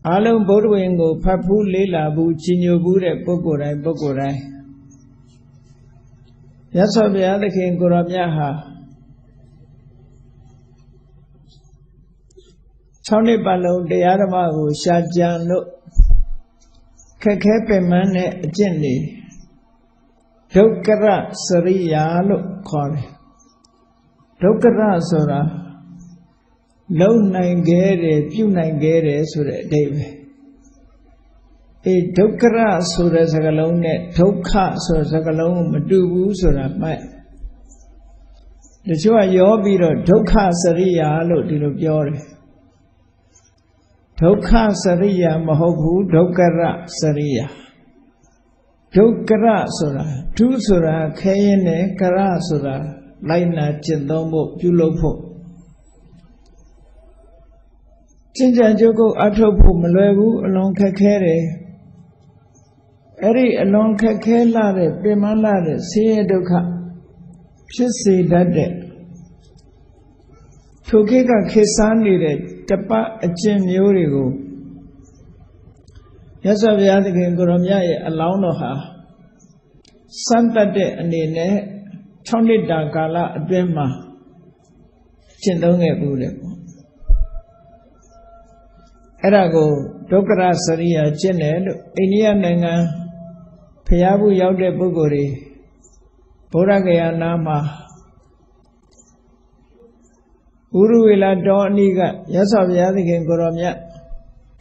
အားလုံးဗုဒ္ဓဝင်ကိုဖတ်ဖူးလေးလာဘူးကြီးညိုဘူးတဲ့ပုဂ္ဂိုလ်တိုင်းမြတ်စွာဘုရားသခင်ကိုရောမြတ်ဟာ6 နှစ်ပတ်လုံးတရားဓမ္မကိုရှာကြံလို့ခက်ခဲပင်ပန်းတဲ့အကျင့်တွေဒုက္ခရစရိယာလို့ခေါ်တယ်ဒုက္ခရဆိုတာလုံနိုင်ခဲ့တယ်ပြုနိုင်ခဲ့တယ်ဆိုတဲ့အဓိပ္ပာယ်ဒုက္ခရဆိုတဲ့စကားလုံးနဲ့ဒုက္ခဆိုတဲ့စကားလုံးမတူဘူးဆိုတာမှတ်တချို့ကရောပြီးတော့ဒုက္ခစရိယာလို့ဒီလိုပြောတယ်ဒုက္ခစရိယာမဟုတ်ဘူးဒုက္ခရစရိယာဒုက္ခရဆိုတာဒုဆိုတာခဲရင်နဲ့ကရဆိုတာလိုက်နာကျင့်သုံးဖို့ပြုလုပ်ဖို့ကျင့်ကြံကြုတ်ကုတ်အထုတ်ဖို့မလွယ်ဘူးအလွန်ခက်ခဲတယ်အဲ့ဒီအလွန်ခက်ခဲလာတဲ့ပင်မလာတဲ့ဆင်းရဲဒုက္ခဖြစ်စေတတ်တဲ့ထိုခေတ်ကခေတ်စားနေတဲ့တပတ်အကျင့်မျိုးတွေကိုမြတ်စွာဘုရားသခင်ကိုရောမြတ်ရဲ့အလောင်းတော်ဟာစမ်းတတ်တဲ့အနေနဲ့6 နှစ်တာကာလအတွင်းမှာကျင့်သုံးခဲ့ဘူးတဲ့အဲ့ဒါကိုဒုက္ခရစရိယာကျင့်တယ်လို့အိန္ဒိယနိုင်ငံဖျားဘူးရောက်တဲ့ပုဂ္ဂိုလ်တွေဗုဒ္ဓဂယာနာမှာဥရဝေလာတော်အနီးကမြတ်စွာဘုရားသခင်ကိုရောမြတ်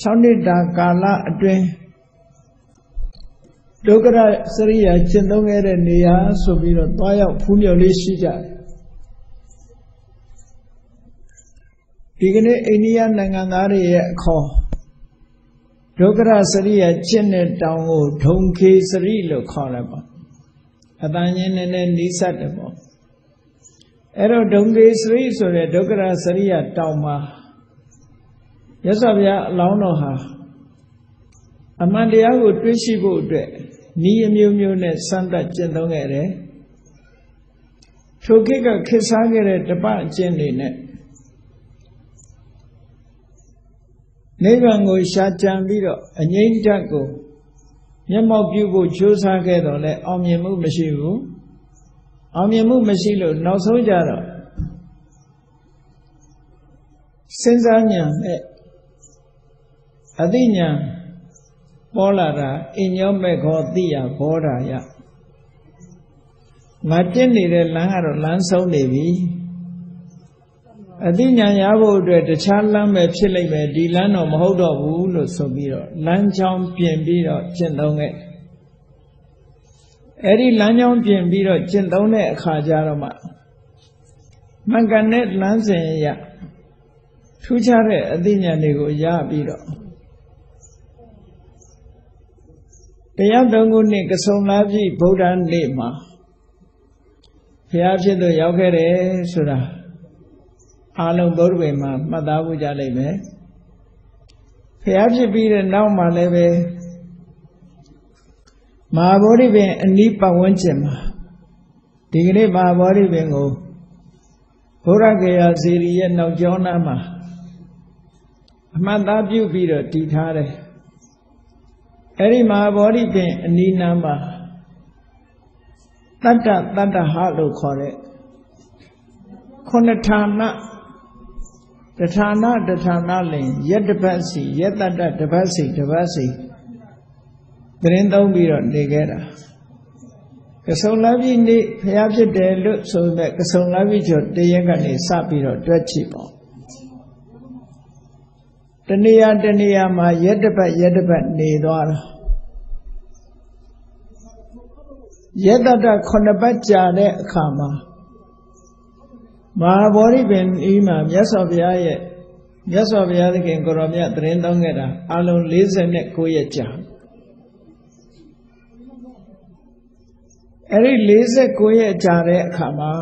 6 နှစ်တာကာလအတွင်းဒုက္ခရစရိယာကျင့်သုံးခဲ့တဲ့နေရာဆိုပြီးတော့တွားရောက်ဖူးမြော်လေးရှိကြတယ်ဒီကနေ့အိန္ဒိယနိုင်ငံသားတွေရဲ့အခေါ်ဒုက္ခရစရိယာကျင့်တဲ့တောင်ကိုဒုံခေစရိလို့ခေါ်တယ်ပေါ့အတန်ချင်းနဲ့နီးစပ်တယ်ပေါ့အဲ့တော့ဒုံခေစရိဆိုတဲ့ဒုက္ခရစရိယာတောင်မှာမြတ်စွာဘုရားအလောင်းတော်ဟာအမှန်တရားကိုတွေးရှိဖို့အတွက်ဤအမျိုးမျိုးနဲ့စမ်းသပ်ကျင့်သုံးခဲ့တယ်ထိုခေတ်ကခေတ်စားခဲ့တဲ့တပတ်အကျင့်တွေနဲ့နိဗ္ဗာန်ကိုရှာကြံပြီးတော့အငြိမ့်ဓာတ်ကိုမျက်မှောက်ပြုဖို့ကြိုးစားခဲ့တော့လဲအောင်မြင်မှုမရှိဘူးအောင်မြင်မှုမရှိလို့နောက်ဆုံးကြတော့စဉ်းစားဉာဏ်နဲ့အသိဉာဏ်ပေါ်လာတာအညောမဲ့ခောသိရဘောဓာယငါတက်နေတဲ့လမ်းကတော့လမ်းဆုံးနေပြီအသိဉာဏ်ရဖို့အတွက်တခြားလမ်းပဲဖြစ်လိမ့်မယ်ဒီလမ်းတော့မဟုတ်တော့ဘူးလို့ဆိုပြီးတော့လမ်းကြောင်းပြင်ပြီးတော့ကျင့်သုံးခဲ့အဲ့ဒီလမ်းကြောင်းပြင်ပြီးတော့ကျင့်သုံးတဲ့အခါကျတော့မှမှန်ကန်တဲ့လမ်းစဉ်ရထူးခြားတဲ့အသိဉာဏ်တွေကိုရပြီးတော့တရားတော်ခုနှစ်ကဆုံလာပြီဗုဒ္ဓနေ့မှာဘုရားဖြစ်လို့ရောက်ခဲ့တယ်ဆိုတာအားလုံးဗုဒ္ဓဘုရားမှာမှတ်သားဖို့ကြလိမ့်မယ်ဘုရားဖြစ်ပြီးတဲ့နောက်မှာလည်းပဲမဟာဗောဓိပင်အနီးပတ်ဝန်းကျင်မှာဒီကနေ့မဟာဗောဓိပင်ကိုဘုရားဂေယဇီရီရဲ့နောက်ကျောင်းနားမှာအမှတ်သားပြုပြီးတော့တည်ထားတယ်အဲ့ဒီမဟာဗောဓိပင်အနီးနားမှာတတ္တဟလို့ခေါ်တဲ့9ဌာနတဌာနလင်ရက်တစ်ပတ်စီရက်တတ္တတစ်ပတ်စီသတင်းသုံးပြီးတော့နေခဲ့တာကဆုံလပြည့်နေ့ဘုရားဖြစ်တယ်လို့ဆိုပေမဲ့ကဆုံလပြည့်ကျော်တရက်ကနေစပြီးတော့တွက်ကြည့်ပေါ့တနေရာမှာရက်တစ်ပတ်နေသွားတာရက်တတ္တ9ပတ်ကြာတဲ့အခါမှာမဟာဗောဓိပင်ဤမှာမြတ်စွာဘုရားသခင်ကိုရောမြတ်သတင်းသုံးခဲ့တာအလုံး49ရက်ကြာအဲ့ဒီ49ရက်ကြာတဲ့အခါမှာ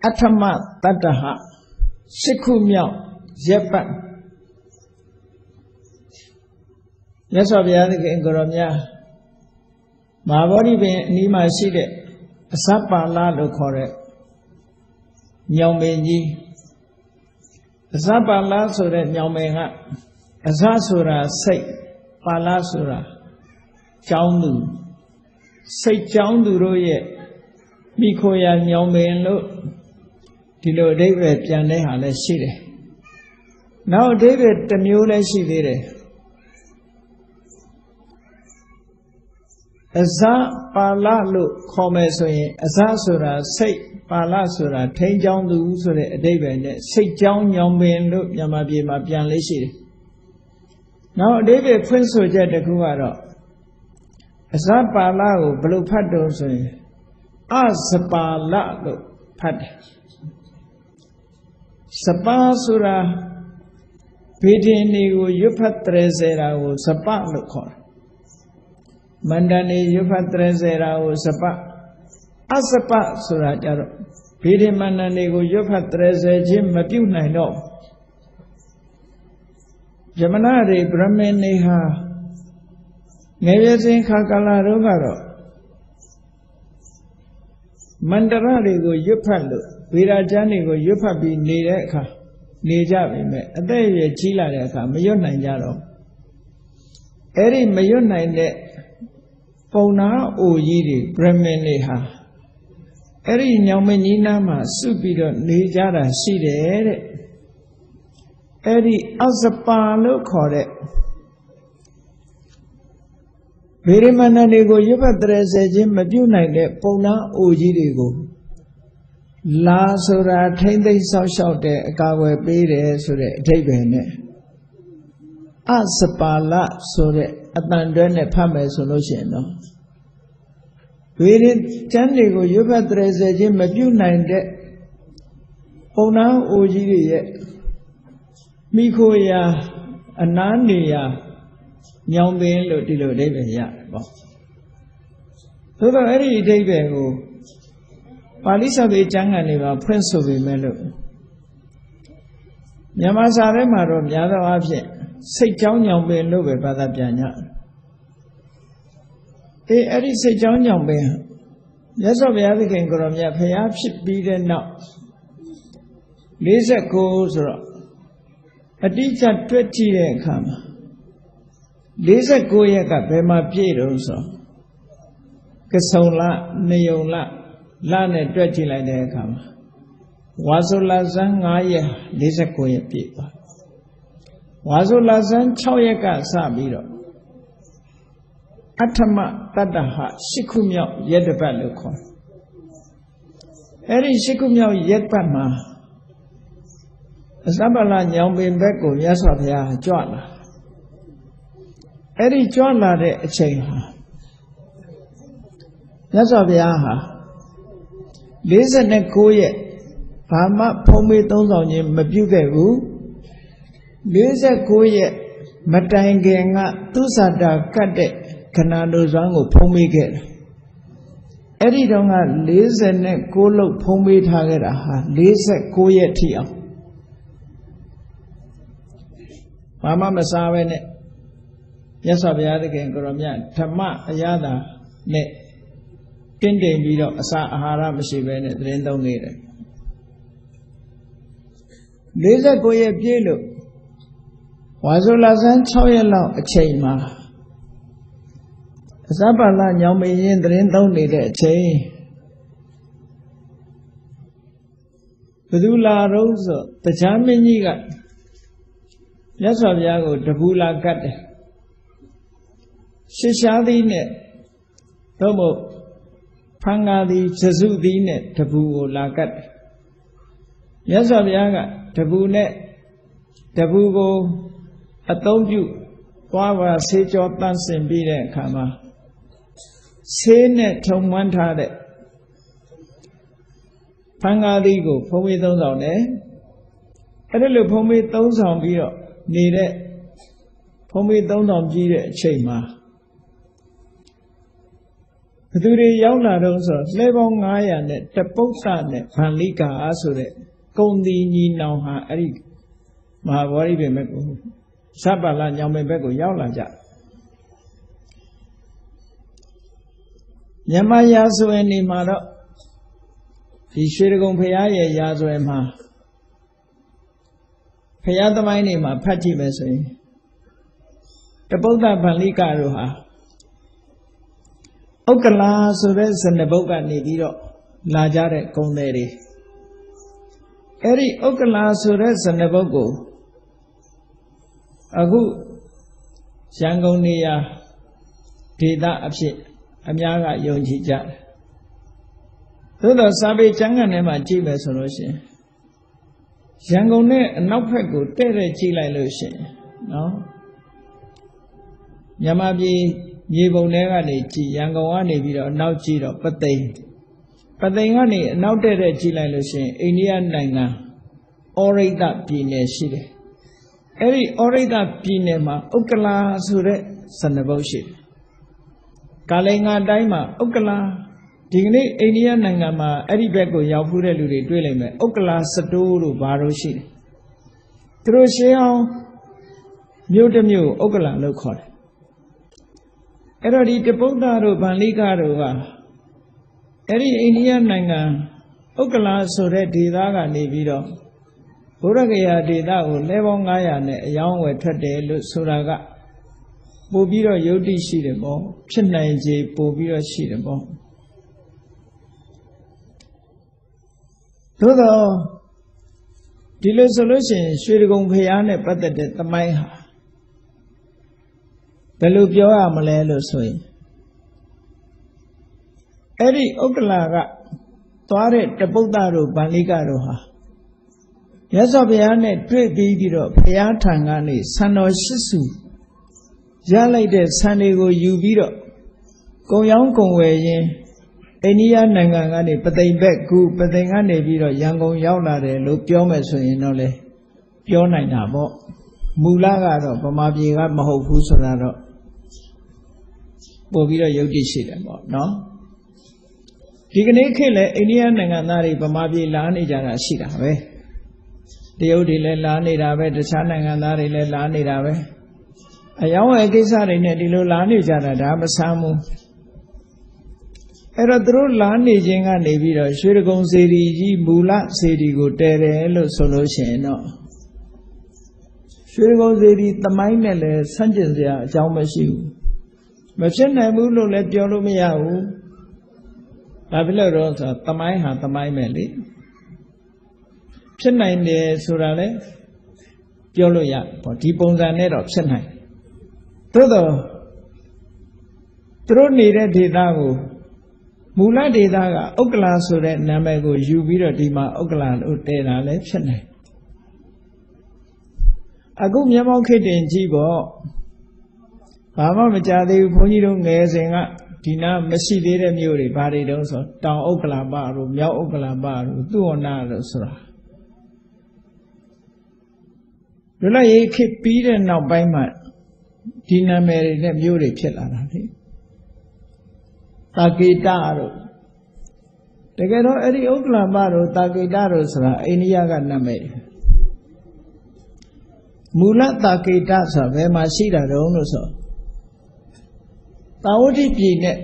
အထမတတ္တဟ8 ခုမြောက်ရက်ပတ်မြတ်စွာဘုရားသခင်ကိုရောမြတ်မဟာဗောဓိပင်အနီးမှာရှိတဲ့အစပါလလို့ခေါ်တဲ့ညောင်ပင်ကြီး အစပါဠဆိုတဲ့ညောင်ပင်ကအစဆိုတာစိတ်ပါဠဆိုတာကြောင်းသူစိတ်ကြောင်းသူတို့ရဲ့မိခိုရာညောင်ပင်လို့ဒီလိုအဓိပ္ပာယ်ပြန်တဲ့ဟာလည်းရှိတယ်နောက်အဓိပ္ပာယ်တစ်မျိုးလည်းရှိသေးတယ်အစပါဠလို့ခေါ်မယ်ဆိုရင်အစဆိုတာစိတ်ပါဠဆိုတာထိန်းချောင်းသူဆိုတဲ့အဓိပ္ပာယ်နဲ့စိတ်ကြောင်းညောင်ပင်လို့မြန်မာပြည်မှာပြန်လေးရှိတယ်နောက်အဓိပ္ပာယ်ဖွင့်ဆိုချက်တစ်ခုကတော့အစပါဠကိုဘယ်လိုဖတ်တော့ဆိုရင်အစပါဠလို့ဖတ်တယ်စပါဆိုတာဘေဒင်တွေကိုရွတ်ဖတ်တရေစေတာကိုစပလို့ခေါ်တယ်မန္တန်နေရွတ်ဖတ်တရေစေတာကိုစပအစပဆိုတာကြတော့ဘေဒင်မန္တန်တွေကိုရွတ်ဖတ်တရေစေခြင်းမပြုနိုင်တော့ယမနာတွေဗြဟ္မင်းတွေဟာငယ်ရစဉ်ခါကာလတော့ကတော့မန္တရတွေကိုရွတ်ဖတ်လို့ဗေဒကျမ်းတွေကိုရွတ်ဖတ်ပြီးနေတဲ့အခါနေကြပြီမဲ့အသက်အရွယ်ကြီးလာတဲ့အခါမရွတ်နိုင်ကြတော့အဲ့ဒီမရွတ်နိုင်တဲ့ပုံနာအိုကြီးတွေဗြဟ္မင်းတွေဟာအဲ့ဒီညောင်မင်းကြီးနားမှာစုပြီးတော့နေကြတာရှိတယ်တဲ့အဲ့ဒီအစပါလို့ခေါ်တဲ့ဗေဒမန္တတွေကိုရွတ်ဖတ်တရေစေခြင်းမပြုနိုင်တဲ့ပုံနာအိုကြီးတွေကိုလာဆိုတာထိမ့်သိမ်းဆောက်ရှောက်တဲ့အကာအကွယ်ပေးတယ်ဆိုတဲ့အဓိပ္ပာယ်နဲ့အစပါဠဆိုတဲ့အတန်တွဲနဲ့ဖတ်မယ်ဆိုလို့ရှိရင်တော့ဝိရိကျမ်းတွေကိုရွတ်ဖတ်တရေစေခြင်းမပြုနိုင်တဲ့ပုံနာအိုကြီးတွေရဲ့မိခိုရာအနားနေရာညောင်ပင်လို့ဒီလိုအဓိပ္ပာယ်ရတယ်ပေါ့သို့တော့အဲ့ဒီအဓိပ္ပာယ်ကိုပါဠိစာပေကျမ်းဂန်တွေမှာဖွင့်ဆိုပေမဲ့လို့မြန်မာစာထဲမှာတော့များသောအားဖြင့်စိတ်ကြောင်းညောင်ပင်လို့ပဲဘာသာပြန်ကြအဲ့ဒီစိတ်ကြောင်းညောင်ပင်မြတ်စွာဘုရားသခင်ကိုရောမြတ်ဖျားဖြစ်ပြီးတဲ့နောက်49ဆိုတော့အတိအကျတွက်ကြည့်တဲ့အခါမှာ49ရက်ကဘယ်မှာပြည့်တော့ဆိုကဆုံလနေုံလနဲ့တွက်ကြည့်လိုက်တဲ့အခါမှာဝါဆိုလဇန်9ရက်49ရက်ပြည့်သွားဝါဆိုလဇန်6ရက်ကစပြီးတော့အဋ္ဌမတတ္တဟ8ခုမြောက်ရက်တစ်ပတ်လို့ခေါ်အဲ့ဒီ8ခုမြောက်ရက်ပတ်မှာအစပါဠညောင်ပင်ဘက်ကိုမြတ်စွာဘုရားကြွလာအဲ့ဒီကြွလာတဲ့အချိန်ဟာမြတ်စွာဘုရားဟာ49ရက်ဘာမှဖုံးမေးသုံးဆောင်ခြင်းမပြုခဲ့ဘူး49ရက်မတိုင်ခင်ကသူစတာကတ်တဲ့ခဏလိုစွမ်းကိုဖုံးမေးခဲ့တယ်အဲ့ဒီတော့က49လို့ဖုံးမေးထားခဲ့တာဟာ49ရက်ထိအောင်ဘာမှမစားပဲနဲ့မြတ်စွာဘုရားသခင်ကိုရောမြတ်ဓမ္မအရသာနဲ့တင့်တယ်ပြီးတော့အစာအာဟာရမရှိဘဲနဲ့သတင်းသုံးနေတယ်49ရက်ပြည့်လို့ဝါဆိုလဆန်း6ရက်လောက်အချိန်မှာအစပါဠညောင်မင်းရင်သတင်းသုံးနေတဲ့အချိန်ဘယ်သူလာတော့ဆိုတရားမင်းကြီးကမြတ်စွာဘုရားကိုတပူလာကတ်တယ်ရှစ်ရှားသီးနဲ့တော့မို့ဖန်ငါသည်ဇစုသီးနဲ့တပူကိုလာကတ်တယ်မြတ်စွာဘုရားကတပူနဲ့တပူကိုအသုံးပြုသွားပါဆေးကြောတန့်စင်ပြီးတဲ့အခါမှာဆေးနဲ့ထုံမှန်းထားတဲ့ဖန်ငါသီးကိုဖုံးမေးသုံးဆောင်တယ်အဲ့ဒါလို့ဖုံးမေးသုံးဆောင်ပြီးတော့နေတဲ့ဖုံးမေးသုံးဆောင်ပြီးတဲ့အချိန်မှာဘသူတွေရောက်လာတော့ဆိုလှဲပေါင်း900နဲ့တပု္ပ္ပနဲ့ဗန္လိကာဆိုတဲ့ကုံတီညီနောင်ဟာအဲ့ဒီမဟာဗောဓိပင်ဘက်ကိုစပ္ပါလညောင်ပင်ဘက်ကိုရောက်လာကြမြန်မာရာဇဝင်နေမှာတော့ဒီရွှေတကုံဖရာရဲ့ရာဇဝင်မှာ ရားသမိုင်းတွေမှာဖတ်ကြည့်မယ်ဆိုရင်တပုဒ္ဒဗန္လိကတို့ဟာဥက္ကလာဆိုတဲ့ဇနပုဒ်ကနေပြီးတော့လာကြတဲ့ဂုံတွေအဲ့ဒီဥက္ကလာဆိုတဲ့ဇနပုဒ်ကိုအခုရန်ကုန်နေရာဒေသအဖြစ်အများကယုံကြည်ကြတယ်သို့တော့စာပေကျမ်းဂန်ထဲမှာကြည့်မယ်ဆိုလို့ရှိရင်ရန်ကုန်နဲ့အနောက်ဘက်ကိုတဲ့တဲ့ကြည့်လိုက်လို့ရှိရင်နော်မြန်မာပြည်မြေပုံထဲကနေကြည့်ရန်ကုန်ကနေပြီးတော့အနောက်ကြည့်တော့ပသိမ်ကနေအနောက်တဲ့ကြည့်လိုက်လို့ရှိရင်အိန္ဒိယနိုင်ငံဩရိတပြည်နယ်ရှိတယ်အဲ့ဒီဩရိတပြည်နယ်မှာဥက္ကလာဆိုတဲ့ဇနပုဒ်ရှိတယ်ကာလိန်ငါတိုင်းမှာဥက္ကလာဒီကနေ့အိန္ဒိယနိုင်ငံမှာအဲ့ဒီဘက်ကိုရောက်ဖူးတဲ့လူတွေတွေ့လိမ့်မယ်ဥက္ကလာစတိုးတို့ဘာလို့ရှိတယ်သူတို့ရှေးအောင်မြို့တစ်မြို့ဥက္ကလာလို့ခေါ်တယ်အဲ့တော့ဒီတပုဒ္ဒတို့ဗန္လိကတို့ကအဲ့ဒီအိန္ဒိယနိုင်ငံဥက္ကလာဆိုတဲ့ဒေသကနေပြီးတော့ဘုရားဂယာဒေသကိုလဲပေါင်း900နဲ့အယောင်းဝယ်ထွက်တယ်လို့ဆိုတာကပို့ပြီးတော့ယုတ်တိရှိတယ်ပေါ့ဖြစ်နိုင်ခြေပို့ပြီးတော့ရှိတယ်ပေါ့သို့တော့ဒီလိုဆိုလို့ရှိရင်ရွှေဒဂုံဘုရားနဲ့ပတ်သက်တဲ့သမိုင်းဟာဘယ်လိုပြောရမလဲလို့ဆိုရင်အဲ့ဒီဥက္ကလာကသွားတဲ့တပုဒ္ဒတို့ဗန္လိကတို့ဟာမြတ်စွာဘုရားနဲ့တွေ့ပြီးတော့ဘုရားထံကနေဆံတော်ရှစ်စုရလိုက်တဲ့ဆံတွေကိုယူပြီးတော့ကုံရောင်းကုံဝယ်ရင်းအိန္ဒိယနိုင်ငံကနေပသိမ်ဘက်ကူပသိမ်ကနေပြီးတော့ရန်ကုန်ရောက်လာတယ်လို့ပြောမယ်ဆိုရင်တော့လေပြောနိုင်တာပေါ့မူလကတော့ဗမာပြည်ကမဟုတ်ဘူးဆိုတာတော့ပို့ပြီးတော့ယုတ်တိရှိတယ်ပေါ့နော်ဒီကနေ့ခေတ်လည်းအိန္ဒိယနိုင်ငံသားတွေဗမာပြည်လာနေကြတာရှိတာပဲတရုတ်တွေလည်းလာနေတာပဲတခြားနိုင်ငံသားတွေလည်းလာနေတာပဲအယောင်းဝယ်ကိစ္စတွေနဲ့ဒီလိုလာနေကြတာဒါမဆန်းဘူးအဲ့တော့သူတို့လာနေခြင်းကနေပြီးတော့ရွှေဒဂုံစေတီကြီးမူလစေတီကိုတည်တယ်လို့ဆိုလို့ရှိရင်တော့ရွှေဒဂုံစေတီသမိုင်းနဲ့လည်းဆန့်ကျင်စရာအကြောင်းမရှိဘူးမဖြစ်နိုင်ဘူးလို့လည်းပြောလို့မရဘူးဘာဖြစ်လို့တော့ဆိုသမိုင်းဟာသမိုင်းပဲလေဖြစ်နိုင်တယ်ဆိုတာလည်းပြောလို့ရပေါ့ဒီပုံစံနဲ့တော့ဖြစ်နိုင်သို့တော့သူတို့နေတဲ့ဒေသကိုမူလဒေသကဥက္ကလာဆိုတဲ့နာမည်ကိုယူပြီးတော့ဒီမှာဥက္ကလာလို့တည်တာလည်းဖြစ်နိုင်အခုမြန်မာခေတ်တင်ကြည့်ပေါ့ဘာမှမကြသေးဘူးဘုန်းကြီးတို့ငယ်စဉ်ကဒီနာမရှိသေးတဲ့မြို့တွေဘာတွေတုံးဆိုတောင်ဥက္ကလာပတို့မြောက်ဥက္ကလာပတို့သုဝနာတို့ဆိုတာလွတ်လပ်ရေးခေတ်ပြီးတဲ့နောက်ပိုင်းမှာဒီနာမည်တွေနဲ့မြို့တွေဖြစ်လာတာလေတာကေတတို့တကယ်တော့အဲ့ဒီဥက္ကလာပတို့တာကေတတို့ဆိုတာအိန္ဒိယကနာမည်မူလတာကေတဆိုတာဘယ်မှာရှိတာတုံးလို့ဆိုတာဝတိပြည်နဲ့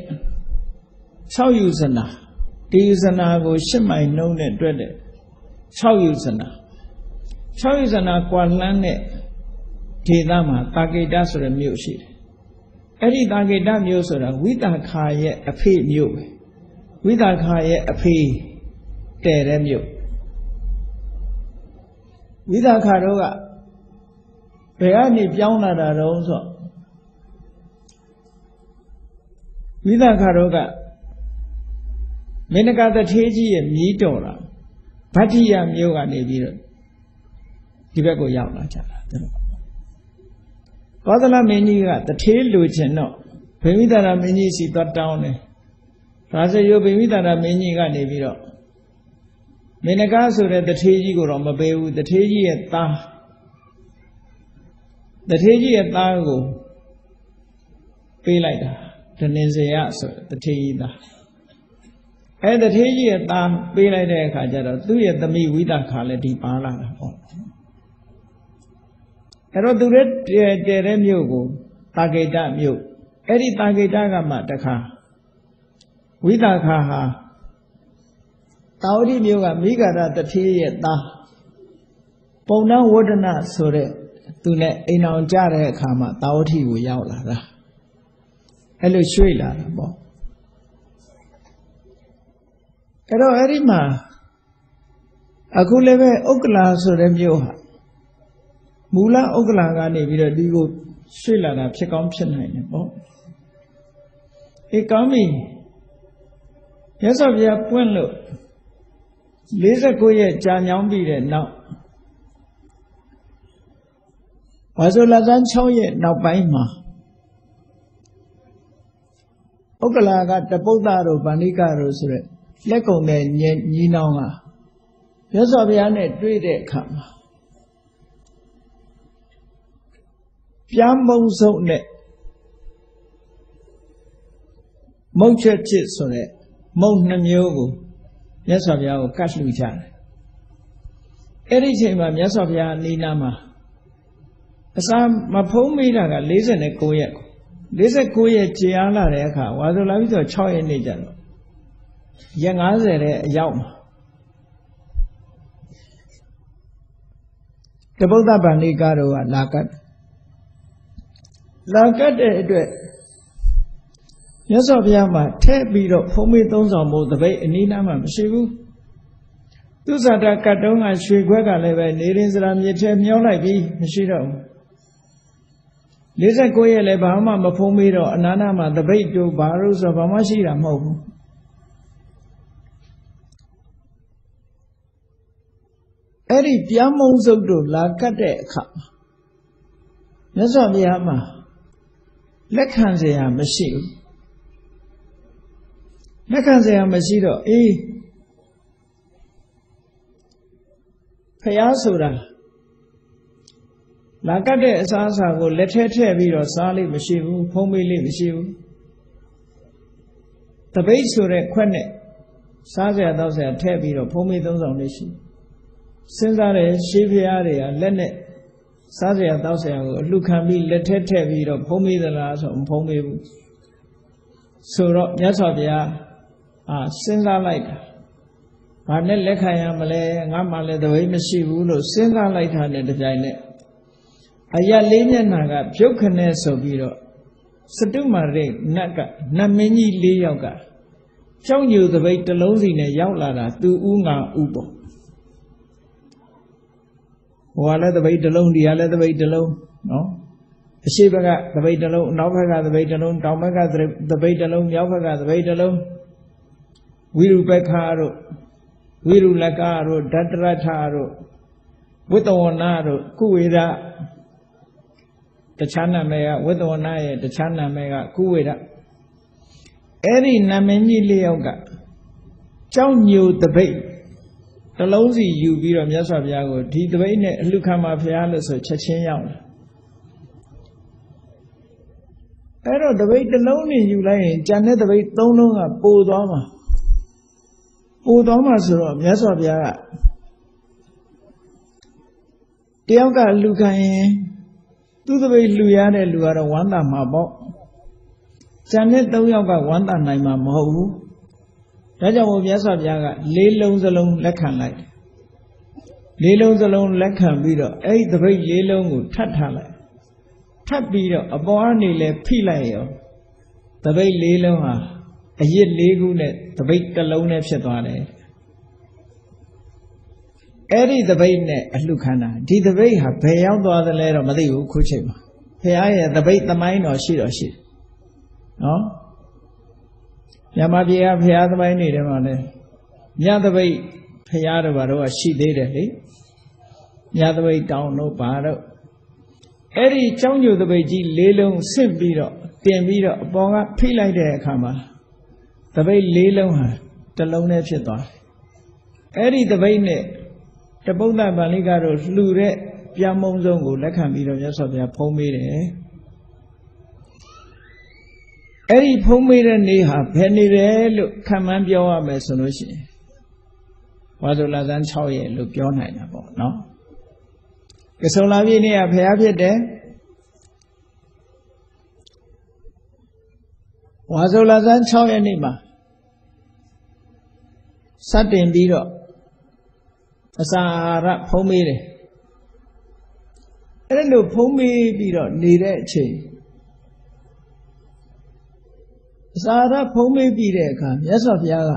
6ယူဇနာဒီယူဇနာကို10မိုင်နှုန်းနဲ့တွက်တဲ့6ယူဇနာ6ယူဇနာကွာလန်းတဲ့ဒေသမှာတာကေတဆိုတဲ့မြို့ရှိတယ်အဲ့ဒီတာကေတမြို့ဆိုတာဝိသခာရဲ့အဖေမြို့ပဲဝိသခာရဲ့အဖေတည်တဲ့မြို့ဝိသခာတို့ကဘယ်ကနေပြောင်းလာတာတုံးဆိုဝိသခာတို့ကမေနကတထေးကြီးရဲ့မြည်တော်တာဗတ္တိယမြို့ကနေပြီးတော့ဒီဘက်ကိုရောက်လာကြတာသူတို့ကောသလမင်းကြီးကတထေးလူချင်းတော့ဗိမိတာရမင်းကြီးစီသွားတောင်းတယ်ဒါဆိုရုပ်ဗိမိတာရမင်းကြီးကနေပြီးတော့မေနကဆိုတဲ့တထေးကြီးကိုတော့မပေးဘူးတထေးကြီးရဲ့သားကိုပေးလိုက်တာဒနေဇေယဆိုတထေးကြီးသားအဲ့တထေးကြီးရဲ့သားပေးလိုက်တဲ့အခါကျတော့သူ့ရဲ့သမီးဝိသခာလည်းဒီပါလာတာပေါ့အဲ့တော့သူရဲ့တည်တဲ့မြို့ကိုတာကေတမြို့အဲ့ဒီတာကေတကမှတခါဝိသခာဟာတာဝတိမြို့ကမိဂါရတထေးရဲ့သားအဲ့ဒီတာကေတ ပုံနာဝဒနာဆိုတဲ့သူနဲ့အိမ်အောင်ကြတဲ့အခါမှာတာဝတိကိုရောက်လာတာအဲ့လိုရွှေ့လာတာပေါ့အဲ့တော့အဲ့ဒီမှာအခုလည်းပဲဥက္ကလာဆိုတဲ့မြို့ဟာမူလဥက္ကလာကနေပြီးတော့ဒီကိုရွှေ့လာတာဖြစ်ကောင်းဖြစ်နိုင်တယ်ပေါ့အေးကောင်းပြီမြတ်စွာဘုရားပွင့်လို့49ရက်ကြာညောင်းပြီးတဲ့နောက်ဝါဆိုလဆန်း6ရက်နောက်ပိုင်းမှာဥက္ကလာကတပုဒ္ဒတို့ဗန္ဓိကတို့ဆိုတဲ့လက်ကုံတဲ့ညီနောင်ကမြတ်စွာဘုရားနဲ့တွေ့တဲ့အခါမှာပြားမုံစုံနဲ့မုတ်ချက်ချစ်ဆိုတဲ့မုံနှမျိုးကိုမြတ်စွာဘုရားကိုကတ်လှူကြတယ်အဲ့ဒီချိန်မှာမြတ်စွာဘုရားနေနာမှာအစာမဖုံးမိတာက49ရက်49ရက်ကြာလာတဲ့အခါဝါဆိုလာပြီးဆို6ရက်နေ့ကျတော့ရက်50တဲ့အရောက်မှာတပုဒ္ဒဗန္ဓိကတို့ကလာကတ်တဲ့အတွက်မြတ်စွာဘုရားမှာထည့်ပြီးတော့ဖုံးမေးသုံးဆောင်ဖို့တပိတ်အနီးနားမှာမရှိဘူးသူဇာတာကတ်တုံးကရွှေခွက်ကလည်းပဲနေရင်စရာမြစ်ထဲမျောလိုက်ပြီးမရှိတော့ဘူး49ရက်လည်းဘာမှမဖုံးမေးတော့အနာနာမှာတပိတ်တို့ဘာလို့ဆိုဘာမှရှိတာမဟုတ်ဘူးအဲ့ဒီပြားမုံစုပ်တို့လာကတ်တဲ့အခါမြတ်စွာဘုရားမှာလက်ခံเสียမရှိဘူးလက်ခံเสียမရှိတော့အေးဖျားဆိုတာလာကတ်တဲ့အစားအစာကိုလက်ထဲထည့်ပြီးတော့စားလိမ့်မရှိဘူးဖုံးမေးလိမ့်မရှိဘူးတပိတ်ဆိုတဲ့ခွက်နဲ့စားเสียတော့เสียထည့်ပြီးတော့ဖုံးမေးသုံးဆောင်လေးရှိစဉ်းစားတယ်ရှေးဖျားတွေကလက်နဲ့စားเสียတော့เสียကိုအလှခံပြီးလက်ထဲထည့်ပြီးတော့ဖုံးမေးသလားဆိုမဖုံးမေးဘူးဆိုတော့မြတ်စွာဘုရားစဉ်းစားလိုက်တာဘာနဲ့လက်ခံရမလဲငါမှလည်းတပိတ်မရှိဘူးလို့စဉ်းစားလိုက်တာနဲ့တပြိုင်နက်အရာလေးမျက်နှာကပြုတ်ခနဲ့ဆိုပြီးတော့စတုမာရိနတ်ကနတ်မင်းကြီး4ယောက်ကကြောက်ညူတပိတ်တစ်လုံးစီနဲ့ရောက်လာတာသူဥငါဥပေါ့ဟိုကလည်းတပိတ်တစ်လုံးဒီကလည်းတပိတ်တစ်လုံးနော်အရှိဘက်ကတပိတ်တစ်လုံးအနောက်ဘက်ကတပိတ်တစ်လုံးတောင်ဘက်ကတပိတ်တစ်လုံးမြောက်ဘက်ကတပိတ်တစ်လုံးဝိရုပက္ခတို့ဝိရုလကတို့ဓတ္တရထတို့ဝိတဝနာတို့ကုဝေဒတခြားနာမည်ကဝိတဝနာရဲ့တခြားနာမည်ကကုဝေဒအဲ့ဒီနာမည်ကြီး၄ယောက်ကကြောက်ညိုတပိတ်တစ်လုံးစီယူပြီးတော့မြတ်စွာဘုရားကိုဒီတပိတ်နဲ့အလှခံပါဘုရားလို့ဆိုချက်ချင်းရောက်တယ်အဲ့တော့တပိတ်တစ်လုံးနဲ့ယူလိုက်ရင်ကျန်တဲ့တပိတ်၃လုံးကပိုသွားမှာဆိုတော့မြတ်စွာဘုရားကတယောက်ကလှခံရင်သူတပိတ်လှရတဲ့လူကတော့ဝမ်းသာမှာပေါ့ကျန်တဲ့၃ယောက်ကဝမ်းသာနိုင်မှာမဟုတ်ဘူးဒါကြောင့်မို့မြတ်စွာဘုရားက၄လုံးစလုံးလက်ခံလိုက်တယ်၄လုံးစလုံးလက်ခံပြီးတော့အဲ့ဒီတပိတ်၄လုံးကိုထပ်ထားလိုက်ထပ်ပြီးတော့အပေါ်အနေလဲဖိလိုက်ရောတပိတ်၄လုံးဟာအရစ်၄ခုနဲ့တပိတ်တစ်လုံးနဲ့ဖြစ်သွားတယ်အဲ့ဒီတပိတ်နဲ့အလှခံတာဒီတပိတ်ဟာဘယ်ရောက်သွားသလဲတော့မသိဘူးခုချိန်မှာဘုရားရဲ့တပိတ်သမိုင်းတော်ရှိတော်ရှိနော်မြန်မာပြည်ကဘုရားသမိုင်းနေတယ်မှာလဲမြတ်တပိတ်ဘုရားတော်ဘာတော့ရှိသေးတယ်လေမြတ်တပိတ်တောင်းတို့ဘာတော့အဲ့ဒီเจ้าညိုတပိတ်ကြီး၄လုံးဆင့်ပြီးတော့တင်ပြီးတော့အပေါ်ကဖိလိုက်တဲ့အခါမှာတပိတ်၄လုံးဟာတစ်လုံးနဲ့ဖြစ်သွားတယ်အဲ့ဒီတပိတ်နဲ့တပုဒ္ဒဗန္ဓိကတို့လှူတဲ့ပြမုံဆုံးကိုလက်ခံပြီးတော့မြတ်စွာဘုရားဖုံးပေးတယ်အဲ့ဒီဖုံးပေးတဲ့နေ့ဟာဘယ်နေ့လဲလို့ခံမှန်းပြောရမယ်ဆိုလို့ရှိရင်ဝါဆိုလဆန်း6ရက်လို့ပြောနိုင်တာပေါ့နော်ကဆုံလာပြည့်နေ့ကဘုရားဖြစ်တယ်ဝါဆိုလဆန်း6ရက်နေ့မှာစတင်ပြီးတော့အစာအာဟာရဖုံးပေးတယ် အဲ့လိုဖုံးမေးပြီးတော့နေတဲ့အချိန်အစာရဖုံးမေးပြီးတဲ့အခါမြတ်စွာဘုရားက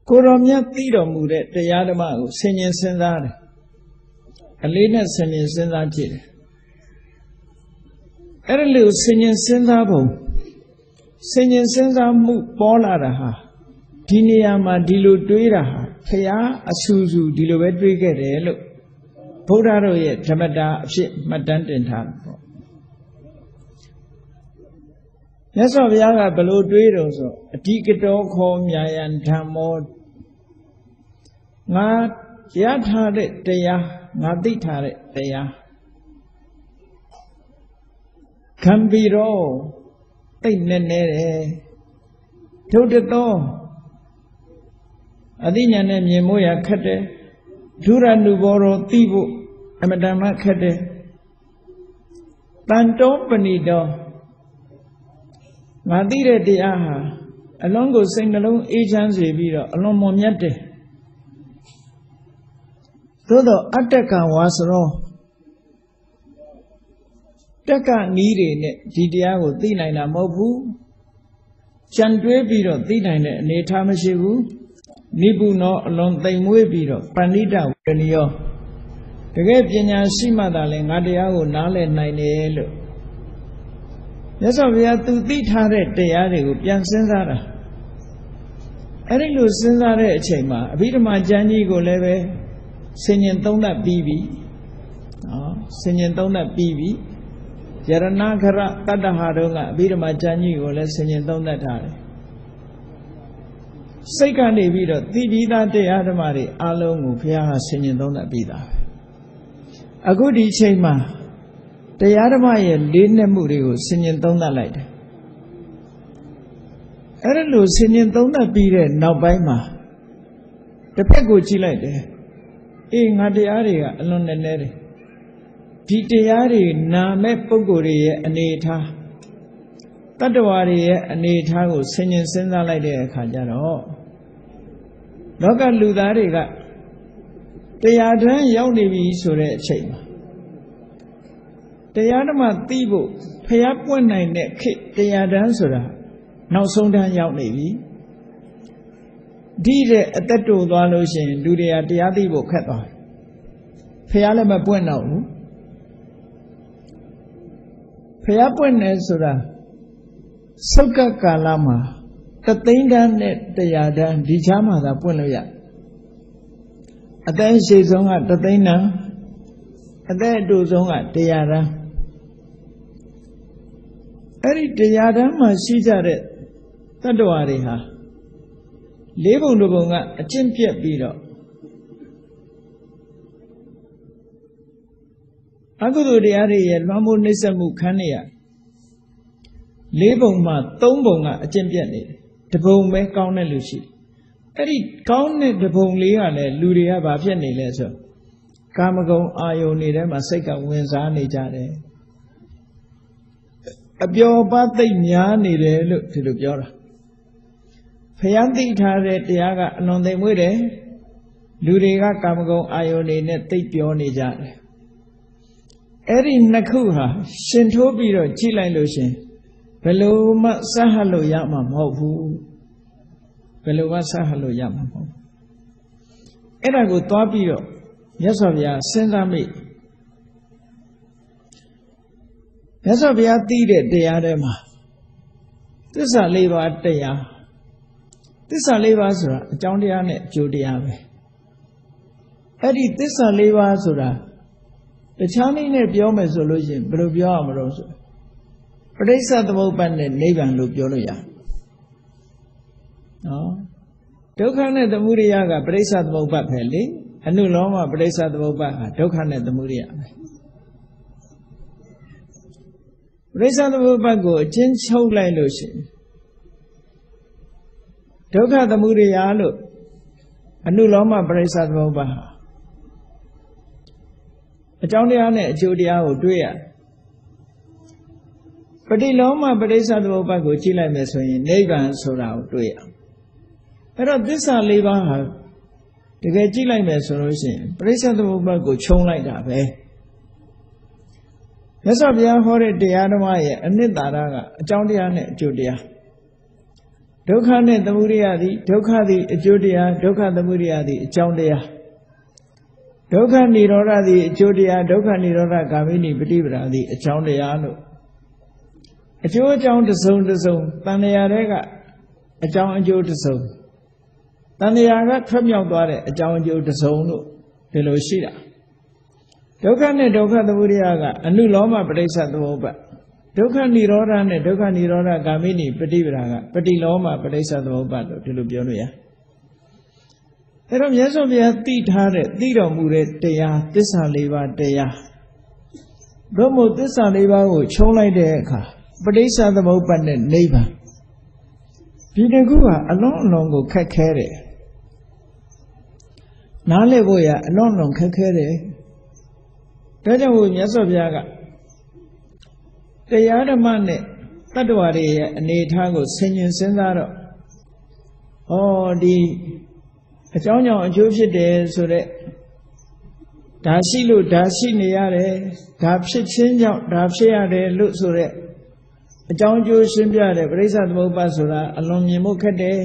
ကိုရောမြတ်သိတော်မူတဲ့တရားဓမ္မကိုဆင်ញင်စဉ်းစားတယ်အလေးနဲ့ဆင်ញင်စဉ်းစားကြည့်တယ်အဲ့ဒါလို့ဆင်ញင်စဉ်းစားပုံဆင်ញင်စဉ်းစားမှုပေါ်လာတာဟာဒီနေရာမှာဒီလိုတွေးတာဟာဘုရားအဆူဆူဒီလိုပဲတွေးခဲ့တယ်လို့ဗုဒ္ဓတို့ရဲ့ဓမ္မတာအဖြစ်မှတ်တမ်းတင်ထားတယ်ပေါ့မြတ်စွာဘုရားကဘယ်လိုတွေးတော့ဆိုအဓိကတောခောမြာယံဓမ္မောငါရထားတဲ့တရားငါသိထားတဲ့တရားခံပြီးတော့တိတ်နေနေတယ်ဒုဒ္ဒတောအသိဉာဏ်နဲ့မြင်မို့ရခက်တယ်ဒုရနုဘောရောသိဖို့အမတန်မှခက်တယ်တန်တောပဏိတောငါသိတဲ့တရားဟာအလုံးကိုစိတ်နှလုံးအေးချမ်းစေပြီးတော့အလွန်မွန်မြတ်တယ်သို့တော့အတ္တကဝါစရောတက္ကနီးတွေနဲ့ဒီတရားကိုသိနိုင်တာမဟုတ်ဘူးကြံတွေးပြီးတော့သိနိုင်တဲ့အနေအထားမရှိဘူးနိဗ္ဗုနောအလွန်သိမ်မွေ့ပြီးတော့ပဏိတဝေဒနိယောတကယ်ပညာရှိမှသာလဲငါတရားကိုနားလည်နိုင်တယ်လို့မြတ်စွာဘုရားသူသိထားတဲ့တရားတွေကိုပြန်စဉ်းစားတာအဲ့ဒီလိုစဉ်းစားတဲ့အချိန်မှာအဘိဓမ္မာကျမ်းကြီးကိုလည်းပဲဆင်ញင်သုံးသပ်ပြီးပြီနော်ဆင်ញင်သုံးသပ်ပြီးပြီယရဏခရတတ္တဟာတို့ကအဘိဓမ္မာကျမ်းကြီးကိုလည်းဆင်ញင်သုံးသပ်ထားတယ်စိတ်ကနေပြီးတော့သိပြီးသားတရားဓမ္မတွေအလုံးကိုဘုရားဟာဆင်ញင်သုံးသပ်ပြီးသားပဲအခုဒီအချိန်မှာတရားဓမ္မရဲ့လေးနက်မှုတွေကိုဆင်ញင်သုံးသပ်လိုက်တယ်အဲ့ဒါလို့ဆင်ញင်သုံးသပ်ပြီးတဲ့နောက်ပိုင်းမှာတစ်ဖက်ကိုကြည့်လိုက်တယ်အေးငါတရားတွေကအလွန်နဲ့နေတယ်ဒီတရားတွေနာမဲ့ပုဂ္ဂိုလ်တွေရဲ့အနေအထားတတ္တဝါတွေရဲ့အနေအထားကိုဆင်ញင်စဉ်းစားလိုက်တဲ့အခါကျတော့လောကလူသားတွေကတရားထမ်းရောက်နေပြီဆိုတဲ့အချိန်မှာတရားဓမ္မသိဖို့ဖျားပွင့်နိုင်တဲ့ခေတ်တရားတန်းဆိုတာနောက်ဆုံးတန်းရောက်နေပြီဒီတဲ့အသက်တိုသွားလို့ရှိရင်လူတွေကတရားသိဖို့ခက်သွားတယ်ဖျားလည်းမပွင့်တော့ဘူးဖျားပွင့်တယ်ဆိုတာသုက္ကကာလမှာတသိန်းတန်းနဲ့တရားတန်းဒီချားမှာသာပွင့်လို့ရအသက်ရှိဆုံးကတသိန်းတန်းအသက်အတူဆုံးကတရားတန်းအဲ့ဒီတရားတန်းမှာရှိကြတဲ့တတ္တဝါတွေဟာလေးပုံတစ်ပုံကအကျင့်ပြက်ပြီးတော့အကုသိုလ်တရားတွေရဲ့လွှမ်းမိုးနှိမ့်ဆက်မှုခံနေရလေးပုံမှာသုံးပုံကအကျင့်ပြက်နေတယ်တပုံပဲကောင်းတဲ့လူရှိတယ်အဲ့ဒီကောင်းတဲ့တပုံလေးကလည်းလူတွေကဘာဖြစ်နေလဲဆိုကာမဂုဏ်အာယုန်တွေထဲမှာစိတ်ကဝင်စားနေကြတယ်အပျော်ပါသိပ်များနေတယ်လို့ဒီလိုပြောတာဖယားသိထားတဲ့တရားကအလွန်သိမ်မွေ့တယ်လူတွေကကာမဂုဏ်အာယုန်တွေနဲ့သိပ်ပျော်နေကြတယ်အဲ့ဒီနှစ်ခုဟာရှင်ထိုးပြီးတော့ကြည့်လိုက်လို့ရှင်ဘယ်လိုမှစဟလို့ရမှာမဟုတ်ဘူးဘယ်လိုမှစဟလို့ရမှာမဟုတ်အဲ့ဒါကိုသွားပြီးတော့မြတ်စွာဘုရားစဉ်းစားမိမြတ်စွာဘုရားသိတဲ့တရားထဲမှာသစ္စာလေးပါးတရားသစ္စာလေးပါးဆိုတာအကြောင်းတရားနဲ့အကျိုးတရားပဲအဲ့ဒီသစ္စာလေးပါးဆိုတာတခြားနည်းနဲ့ပြောမယ်ဆိုလို့ရှိရင်ဘယ်လိုပြောရမလို့ဆိုပဋိစ္စသမုပ္ပါဒ်နဲ့နိဗ္ဗာန်လို့ပြောလို့ရတယ်နော်ဒုက္ခနဲ့သမုဒယကပဋိစ္စသမုပ္ပါဒ်ပဲလေအနုလောမပဋိစ္စသမုပ္ပါဒ်ဟာဒုက္ခနဲ့သမုဒယပဲပဋိစ္စသမုပ္ပါဒ်ကိုအချင်းချုပ်လိုက်လို့ရှိရင်ဒုက္ခသမုဒယလို့အနုလောမပဋိစ္စသမုပ္ပါဒ်ဟာအကြောင်းတရားနဲ့အကျိုးတရားကိုတွေ့ရပฏิလောမပဋိစ္စသမုပ္ပါဒ်ကိုကြည့်လိုက်မယ်ဆိုရင်နိဗ္ဗာန်ဆိုတာကိုတွေ့ရအဲ့တော့သစ္စာလေးပါးဟာ တကယ်ကြည့်လိုက်မယ်ဆိုလို့ရှိရင်ပရိစ္ဆေသမုပ္ပါဒ်ကိုခြုံလိုက်တာပဲမြတ်စွာဘုရားဟောတဲ့တရားဓမ္မရဲ့အနှစ်သာရကအကြောင်းတရားနဲ့အကျိုးတရားဒုက္ခနဲ့သမုဒယသည်ဒုက္ခသည်အကျိုးတရားဒုက္ခသမုဒယသည်အကြောင်းတရားဒုက္ခនិရောဓသည်အကျိုးတရားဒုက္ခនិရောဓဂာမိနိပฏิပဒါသည်အကြောင်းတရားလို့အကျိုးအကြောင်းတစ်စုံတစ်စုံတန်လျာတွေကအကြောင်းအကျိုးတစ်စုံတန်လျာကထွက်မြောက်သွားတဲ့အကြောင်းအကျိုးတစ်စုံလို့ဒီလိုရှိတာဒုက္ခနဲ့ဒုက္ခသမုဒယကအနုလောမပဋိစ္စသမုပ္ပါဒုက္ခនិရောဓနဲ့ဒုက္ခនិရောဓဂာမိနိပฏิပဒါကပฏิလောမပဋိစ္စသမုပ္ပါလို့ဒီလိုပြောလို့ရအဲ့တော့မြတ်စွာဘုရားသိထားတဲ့သိတော်မူတဲ့တရားသစ္စာ၄ပါးတရားတို့မို့သစ္စာ၄ပါးကိုခြုံလိုက်တဲ့အခါပဋိစ္စသမုပ္ပါနဲ့နိဗ္ဗာန်ဒီတစ်ခုကအလွန်အလွန်ကိုခက်ခဲတယ်နားလည်ဖို့ရအလွန်အလွန်ခက်ခဲတယ်ဒါကြောင့်မြတ်စွာဘုရားကတရားဓမ္မနဲ့တတ္တဝါတွေရဲ့အနေအထားကိုဆင်ញင်စဉ်းစားတော့ဒီအကြောင်းကြောင့်အကျိုးဖြစ်တယ်ဆိုတဲ့ဒါရှိလို့ဒါရှိနေရတယ်ဒါဖြစ်ခြင်းကြောင့်ဒါဖြစ်ရတယ်လို့ဆိုတဲ့အကြောင်းအကျိုးရှင်းပြတဲ့ပရိစ္ဆေသမုပ္ပါဆိုတာအလွန်မြင်ဖို့ခက်တယ်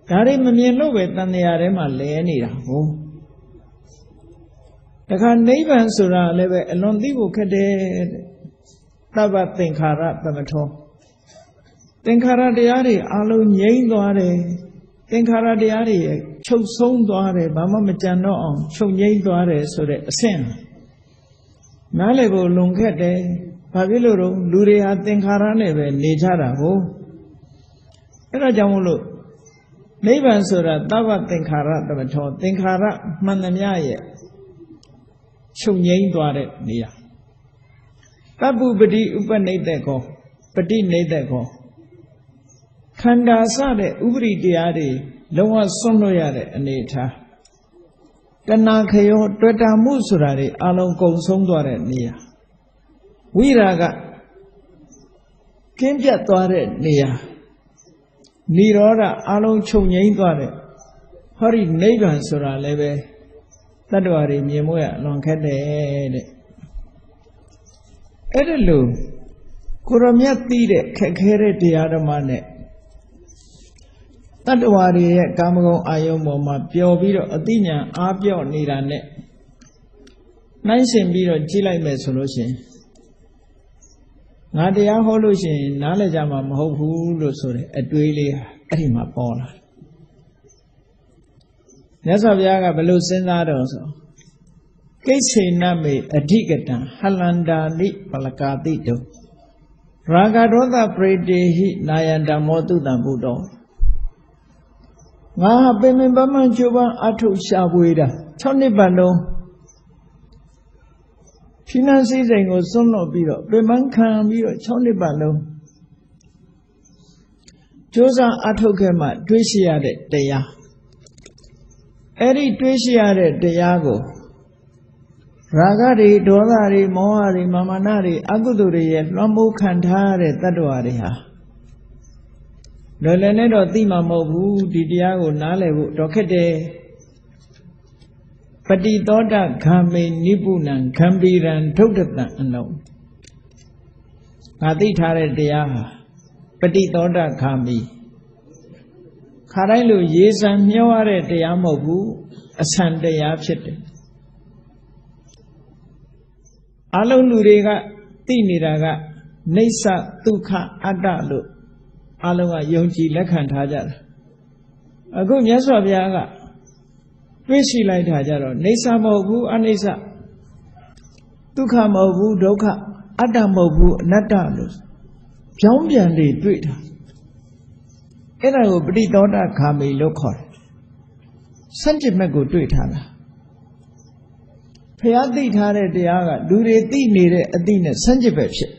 ဒါတွေမမြင်လို့ပဲတန်တရားထဲမှာလဲနေတာဟုတ်တခါနိဗ္ဗာန်ဆိုတာလည်းပဲအလွန်သိဖို့ခက်တယ်သဗ္ဗသင်္ခါရသမထောသင်္ခါရတရားတွေအလုံးငြိမ့်သွားတယ်သင်္ခါရတရားတွေချုပ်ဆုံးသွားတယ်ဘာမှမကြံတော့အောင်ချုပ်ငြိမ့်သွားတယ်ဆိုတဲ့အဆင့်နားလည်ဖို့လွန်ခက်တယ်ဘာဖြစ်လို့တော့လူတွေဟာသင်္ခါရနဲ့ပဲနေကြတာဟုတ်အဲ့ဒါကြောင့်မို့လို့နိဗ္ဗာန်ဆိုတာသဗ္ဗသင်္ခါရသမထောသင်္ခါရမှန်သမျှရဲ့ချုပ်ငြိမ့်သွားတဲ့နေရာတပ္ပုပတိဥပနိဒေကောပတိနိဒေကောခန္ဓာစတဲ့ဥပရိတရားတွေလုံးဝစွန့်လွတ်ရတဲ့အနေအထားတဏှာခရောတွေ့တာမှုဆိုတာတွေအလုံးကုန်ဆုံးသွားတဲ့နေရာဝိရာဂကင်းပြတ်သွားတဲ့နေရာនិရောဓအလုံးချုပ်ငြိမ်းသွားတဲ့ဟောဒီနိဗ္ဗာန်ဆိုတာလည်းပဲတတ္တဝါတွေမြင်မို့ရအလွန်ခက်တယ်တဲ့အဲ့ဒါလို့ကိုရမြတ်သိတဲ့ခက်ခဲတဲ့တရားဓမ္မနဲ့တတ္တဝါတွေရဲ့ကာမဂုဏ်အာယုံပေါ်မှာပျော်ပြီးတော့အသိဉာဏ်အားပြော့နေတာနဲ့နှိုင်းရှင်ပြီးတော့ကြည့်လိုက်မယ်ဆိုလို့ရှိရင်ငါတရားဟောလို့ရှိရင်နားလည်ကြမှာမဟုတ်ဘူးလို့ဆိုတဲ့အတွေးလေးဟာအဲ့ဒီမှာပေါ်လာမြတ်စွာဘုရားကဘယ်လိုစဉ်းစားတော့ဆိုကိစ္ဆေနမေအဓိကတံဟလန္တာနိပလကာတိတုရာဂဒေါသပရိတေဟိနာယန္တမောတုတံဘုဒ္ဓောငါပင်ပင်ပန်းပန်းကြိုးပမ်းအထုတ်ရှာဖွေတာ6နှစ်ပတ်လုံးဖြိနန်းစည်းစိမ်ကိုစွန့်လွတ်ပြီးတော့ပင်ပန်းခံပြီးတော့6နှစ်ပတ်လုံးကြိုးစားအထုတ်ခဲ့မှတွေးရှိရတဲ့တရားအဲ့ဒီတွေးရှိရတဲ့တရားကိုရာဂတွေဒေါသတွေမောဟတွေမာမနတွေအကုသိုလ်တွေရဲ့လွှမ်းမိုးခံထားတဲ့တတ္တဝါတွေဟာလွယ်လွယ်နဲ့တော့သိမှာမဟုတ်ဘူးဒီတရားကိုနားလည်ဖို့တော့ခက်တယ်ပတိသောတဂံမေနိပုဏံဂံဗီရံဒုဒ္ဒတံအနုငါသိထားတဲ့တရားဟာပတိသောတဂံမေခါတိုင်းလိုရေစံမျောရတဲ့တရားမဟုတ်ဘူးအဆန်တရားဖြစ်တယ်အလုံးလူတွေကသိနေတာကနေဆဒုက္ခအတ္တလို့အလုံးကယုံကြည်လက်ခံထားကြတယ်အခုမြတ်စွာဘုရားကတွေ့ရှိလိုက်တာကြတော့နေဆမဟုတ်ဘူးအနိစ္စဒုက္ခမဟုတ်ဘူးဒုက္ခအတ္တမဟုတ်ဘူးအနတ္တလို့ပြောင်းပြန်လေတွေ့တာအဲ့ဒါကိုပฏิသောတခါမိလို့ခေါ်တယ်စัจจิမဲ့ကိုတွေ့ထားတာဘုရားသိထားတဲ့တရားကလူတွေသိနေတဲ့အသိနဲ့စัจจิပဲဖြစ်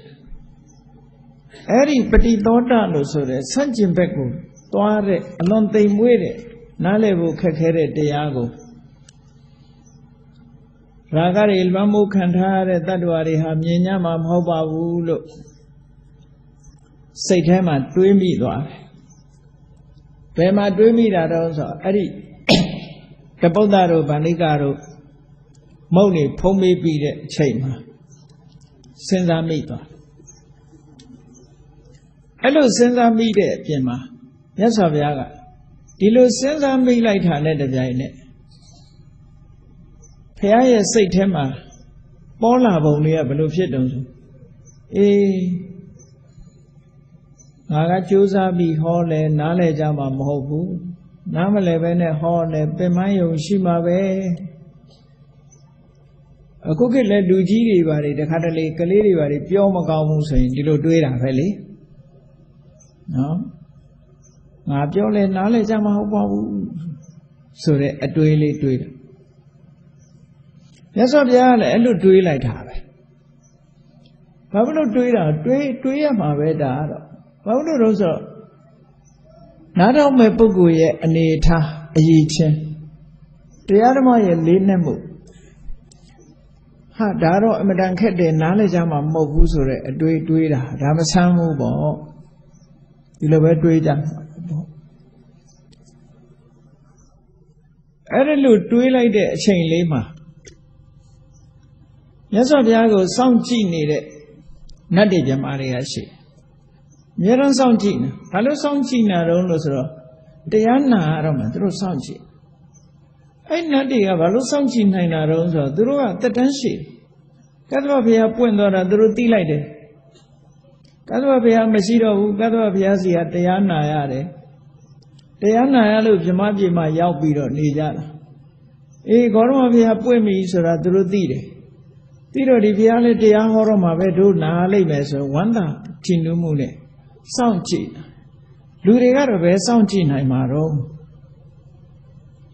အဲ့ဒီပฏิသောတလို့ဆိုတဲ့စัจจิဘက်ကိုသွားတဲ့အလွန်သိမ်မွေးတဲ့နားလည်ဖို့ခက်ခဲတဲ့တရားကိုရာဂတွေလွှမ်းမိုးခံထားတဲ့တတ္တဝါတွေဟာမြင်ညမှာမဟုတ်ပါဘူးလို့စိတ်ထဲမှာတွေးမိသွားတယ်ဘယ်မှာတွေးမိတာတော့ဆိုအဲ့ဒီ တပုဒ္ဒတို့ဗန္ဓိကတို့မုတ်နေဖုံးမေးပြီးတဲ့အချိန်မှာစဉ်းစားမိသွားအဲ့လိုစဉ်းစားမိတဲ့အပြင်မှာမြတ်စွာဘုရားကဒီလိုစဉ်းစားမိလိုက်တာနဲ့တပြိုင်နက်ဘုရားရဲ့စိတ်ထဲမှာပေါ်လာပုံလေးကဘယ်လိုဖြစ်တုံးဆိုငါကကြိုးစားပြီးဟောလဲနားလဲကြမှာမဟုတ်ဘူးနားမလဲပဲနဲ့ဟောလဲပင်မယုံရှိမှာပဲအခုခေတ်လဲလူကြီးတွေပါတွေတခါတလေကလေးတွေပါတွေပြောမကောင်းဘူးဆိုရင်ဒီလိုတွေးတာပဲလေနော်ငါပြောလဲနားလဲကြမှာဟုတ်ပါဘူးဆိုတဲ့အတွေးလေးတွေးတယ်မြတ်စွာဘုရားကလည်းအဲ့လိုတွေးလိုက်တာပဲဘာလို့တွေးတာတွေးရမှာပဲဒါတော့ဘာလို့လို့ဆိုနားတော်မဲ့ပုဂ္ဂိုလ်ရဲ့အနေထားအရေးချင်းတရားဓမ္မရဲ့လေးနက်မှုဟာဒါတော့အမတန်ခက်တယ်နားလဲကြမှာမဟုတ်ဘူးဆိုတဲ့အတွေးတာဒါမဆန်းဘူးပေါ့ဒီလိုပဲတွေးကြပေါ့အဲ့ဒါလို့တွေးလိုက်တဲ့အချိန်လေးမှာမြတ်စွာဘုရားကိုစောင့်ကြည့်နေတဲ့နတ်တွေမြမာတွေကရှိအများအားစောင့်ကြည့်နေဘာလို့စောင့်ကြည့်နေတော့လို့ဆိုတော့တရားနာရတော့မှသူတို့စောင့်ကြည့်အဲ့နတ်တွေကဘာလို့စောင့်ကြည့်နိုင်တာတော့ဆိုတော့သူတို့ကတက်တန်းရှိကတ္တဗဘုရားပွင့်သွားတာသူတို့သိလိုက်တယ်ကတ္တဗဘုရားမရှိတော့ဘူးကတ္တဗဘုရားစီကတရားနာရတယ်တရားနာရလို့ဗြဟ္မပြေမှာရောက်ပြီးတော့နေကြတာဂေါတမဘုရားပွင့်ပြီဆိုတာသူတို့သိတယ်ပြီးတော့ဒီဘုရားလည်းတရားဟောတော့မှာပဲတို့နားလိုက်မယ်ဆိုဝမ်းသာထင်နူးမှုနဲ့စောင့်ကြည့်လူတွေကတော့ဘယ်စောင့်ကြည့်နိုင်မှာတော့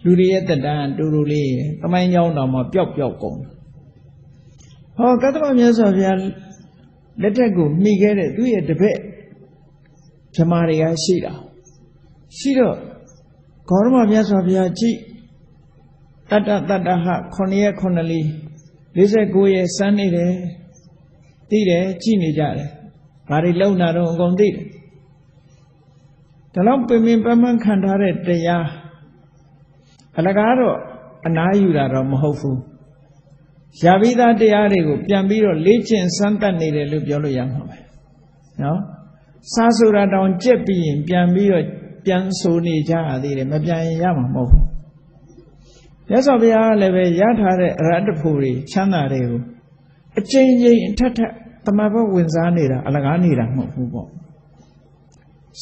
လူတွေရဲ့တက်တန်းတူတူလေးတမိုင်းကြောင်းတော်မှာပျောက်ကုန်ဟောကတ္တဗမြတ်စွာဘုရားလက်ထက်ကိုမှီခဲ့တဲ့သူရဲ့တပည့်ဗြဟ္မာတွေကရှိတာရှိတော့ဂေါတမမြတ်စွာဘုရားကြည့်တတ္တဟ9ရက်9လီ49ရက်စမ်းနေတယ်သိတယ်ကြည့်နေကြတယ်ဘာတွေလုံတာတော့အကုန်သိတယ်ဒါတော့ပင်ပန်းပန်းခံထားတဲ့တရားအလကားတော့အနားယူတာတော့မဟုတ်ဘူးရာပြီးသားတရားတွေကိုပြန်ပြီးတော့လေ့ကျင့်စမ်းသပ်နေတယ်လို့ပြောလို့ရမှာပဲနော်စာဆိုတာတောင်ကြက်ပြီးရင်ပြန်ပြီးတော့ပြန်ဆိုနေကြရသေးတယ်မပြန်ရင်ရမှာမဟုတ်ဘူးမြတ်စွာဘုရားကလည်းပဲရထားတဲ့အရဟတဖို့တွေချမ်းသာတွေကိုအကျဉ်းချင်းအထက်တမဘဝင်စားနေတာအလကားနေတာမဟုတ်ဘူးပေါ့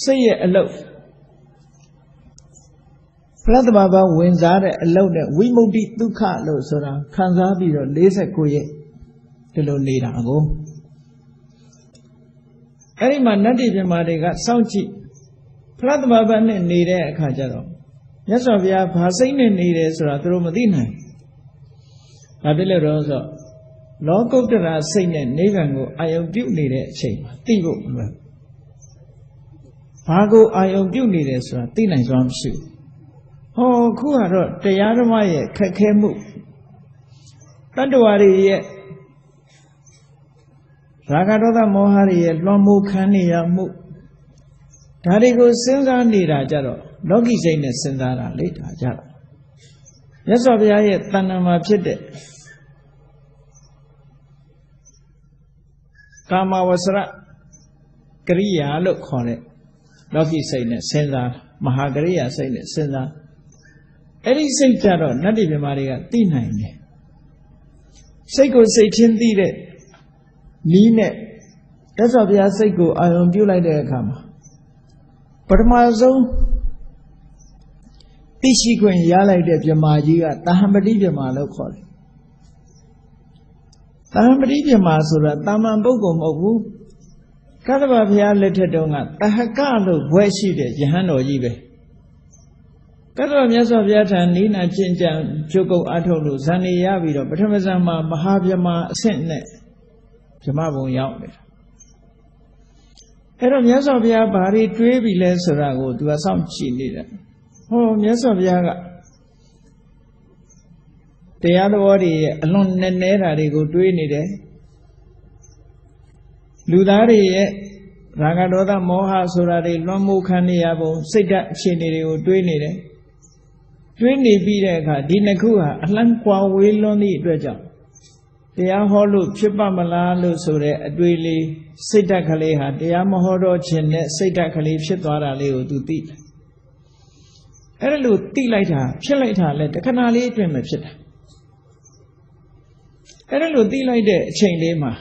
စိတ်ရဲ့အလုတ်ဖရတ္တမဘဝင်စားတဲ့အလုတ်နဲ့ဝိမု ക്തി ဒုက္ခလို့ဆိုတာခံစားပြီးတော့49ရက်ဒီလိုနေတာကိုအဲ့ဒီမှာနတ်တိပြမာတွေကစောင့်ကြည့်ဖရတ္တမဘနဲ့နေတဲ့အခါကျတော့မြတ်စွာဘုရားဘာစိတ်နဲ့နေတယ်ဆိုတာသူတို့မသိနိုင်ဘာဖြစ်လို့တော့ဆိုလောကုတ္တရာစိတ်နဲ့နိဗ္ဗာန်ကိုအာယုံပြုတ်နေတဲ့အချိန်မှာသိဖို့မလွယ်ဘာကိုအာယုံပြုတ်နေတယ်ဆိုတာသိနိုင်စွမ်းမရှိဘူးဟောခုကတော့တရားဓမ္မရဲ့ခက်ခဲမှုတတ္တဝါတွေရဲ့ရာဂဒေါသမောဟတွေရဲ့လွှမ်းမိုးခံနေရမှုဒါတွေကိုစဉ်းစားနေတာကြတော့လောကီစိတ်နဲ့စဉ်းစားတာလေဒါကြတော့မြတ်စွာဘုရားရဲ့တဏ္ဍာမှာဖြစ်တဲ့ကာမဝဆရကရိယာလို့ခေါ်တဲ့လောကီစိတ်နဲ့စဉ်းစားမဟာကရိယာစိတ်နဲ့စဉ်းစားအဲ့ဒီစိတ်ကြတော့နတ်တိပြမာတွေကသိနိုင်တယ်စိတ်ကိုစိတ်ချင်းသိတဲ့နီးနဲ့မြတ်စွာဘုရားစိတ်ကိုအာရုံပြုလိုက်တဲ့အခါမှာပထမဆုံးသိရှိခွင့်ရလိုက်တဲ့ပြမာကြီးကသဟံပတိပြမာလို့ခေါ်တယ်သဟံပတိပြမာဆိုတာတာမန်ပုဂ္ဂိုလ်မဟုတ်ဘူးကတ္တဗဘုရားလက်ထက်တုန်းကတဟကလို့ဘွဲ့ရှိတဲ့ယဟန်တော်ကြီးပဲကတ္တဗမြတ်စွာဘုရားထံနိနာကျင့်ကြံကျုပ်ကုတ်အထုတ်လို့ဇန်နေရပြီးတော့ပထမဇန်မှာမဟာဗြဟ္မာအဆင့်နဲ့ဗြဟ္မဘုံရောက်နေတာအဲ့တော့မြတ်စွာဘုရားဘာတွေတွေးပြီလဲဆိုတာကိုသူကစောင့်ကြည့်နေတယ်ဟောမြတ်စွာဘုရားကတရားတော်တွေရဲ့အလွန်နဲ့နေတာတွေကိုတွေးနေတယ်လူသားတွေရဲ့ရာဂဒေါသမောဟဆိုတာတွေလွှမ်းမိုးခံနေရပုံစိတ်ဓာတ်အခြေအနေတွေကိုတွေးနေတယ် တွေးနေပြီးတဲ့အခါဒီနှစ်ခုဟာအလန့်ကွာဝေးလွန်းသည့်အတွက်ကြောင့်တရားဟောလို့ဖြစ်ပါမလားလို့ဆိုတဲ့အတွေ့လေးစိတ်ဓာတ်ကလေးဟာတရားမဟောတော့ခြင်းနဲ့စိတ်ဓာတ်ကလေးဖြစ်သွားတာလေးကိုသူသိတယ်အဲ့ဒါလို့သိလိုက်တာဖြစ်လိုက်တာလဲတခဏလေးအတွင်းမှာဖြစ်တာအဲ့ဒါလို့သိလိုက်တဲ့အချိန်လေးမှာ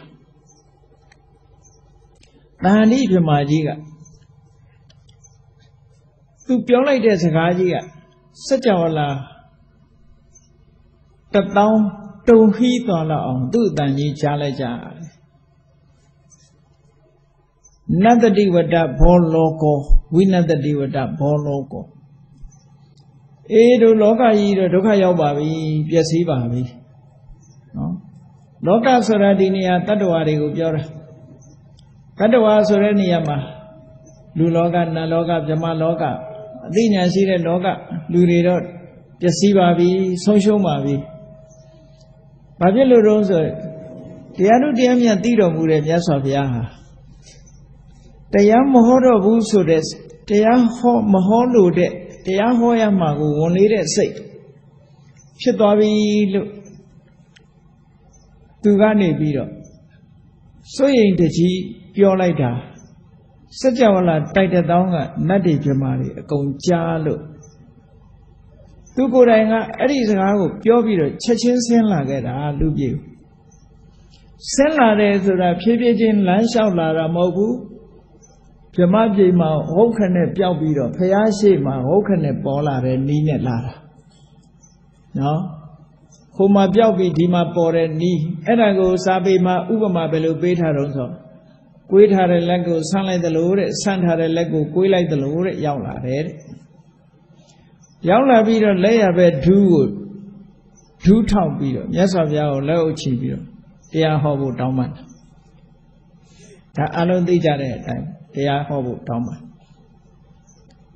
တဏှိပြမကြီးကသူပြောလိုက်တဲ့စကားကြီးကစัจ java လာ1000တုံဟီးသွားလောက်အောင်သူ့အတန်ကြီးကြားလိုက်ကြတယ်နတ္တိဝတ္တဘောလောကောဝိနတ္တိဝတ္တဘောလောကောတို့လောကကြီးတော့ဒုက္ခရောက်ပါပြီပျက်စီးပါပြီနော်လောကဆိုတာဒီနေရာတတ္တဝါတွေကိုပြောတာတတ္တဝါဆိုတဲ့နေရာမှာလူလောကနတ်လောကဗြဟ္မလောကအသိဉာဏ်ရှိတဲ့လောကလူတွေတော့ပျက်စီးပါပြီဆုံးရှုံးပါပြီဘာဖြစ်လို့တော့ဆိုတရားတို့တရားမြတ်သိတော်မူတဲ့မြတ်စွာဘုရားဟာတရားမဟောတော့ဘူးဆိုတဲ့တရားဟောမဟောလို့တဲ့တရားဟောရမှာကိုဝန်လေးတဲ့စိတ်ဖြစ်သွားပြီလို့သူကနေပြီးတော့စိုးရိမ်တကြီးပြောလိုက်တာစัจ java လာတိုက်တဲ့တောင်းကနတ်တွေပြမာတွေအကုန်ကြားလို့သူကိုယ်တိုင်ကအဲ့ဒီစကားကိုပြောပြီးတော့ချက်ချင်းဆင်းလာခဲ့တာလူပြေဆင်းလာတယ်ဆိုတာဖြည်းဖြည်းချင်းလမ်းလျှောက်လာတာမဟုတ်ဘူးဗြဟ္မပြေမှာဟုတ်ခနဲ့ပျောက်ပြီးတော့ဖျားရှိမှာဟုတ်ခနဲ့ပေါ်လာတဲ့နီးနဲ့လာတာနော်ဟိုမှာပျောက်ပြီးဒီမှာပေါ်တဲ့နီးအဲ့ဒါကိုစာပေမှာဥပမာဘယ်လိုပေးထားတော့ဆိုကွေးထားတဲ့လက်ကိုဆန့်လိုက်သလိုတဲ့ဆန့်ထားတဲ့လက်ကိုကွေးလိုက်သလိုတဲ့ရောက်လာတယ်တဲ့ရောက်လာပြီးတော့လက်ရပဲဒူးကိုဒူးထောက်ပြီးတော့မြတ်စွာဘုရားကိုလက်အုပ်ချပြီးတော့တရားဟောဖို့တောင်းပန်ဒါအလုံးသိကြတဲ့အတိုင်းတရားဟောဖို့တောင်းပန်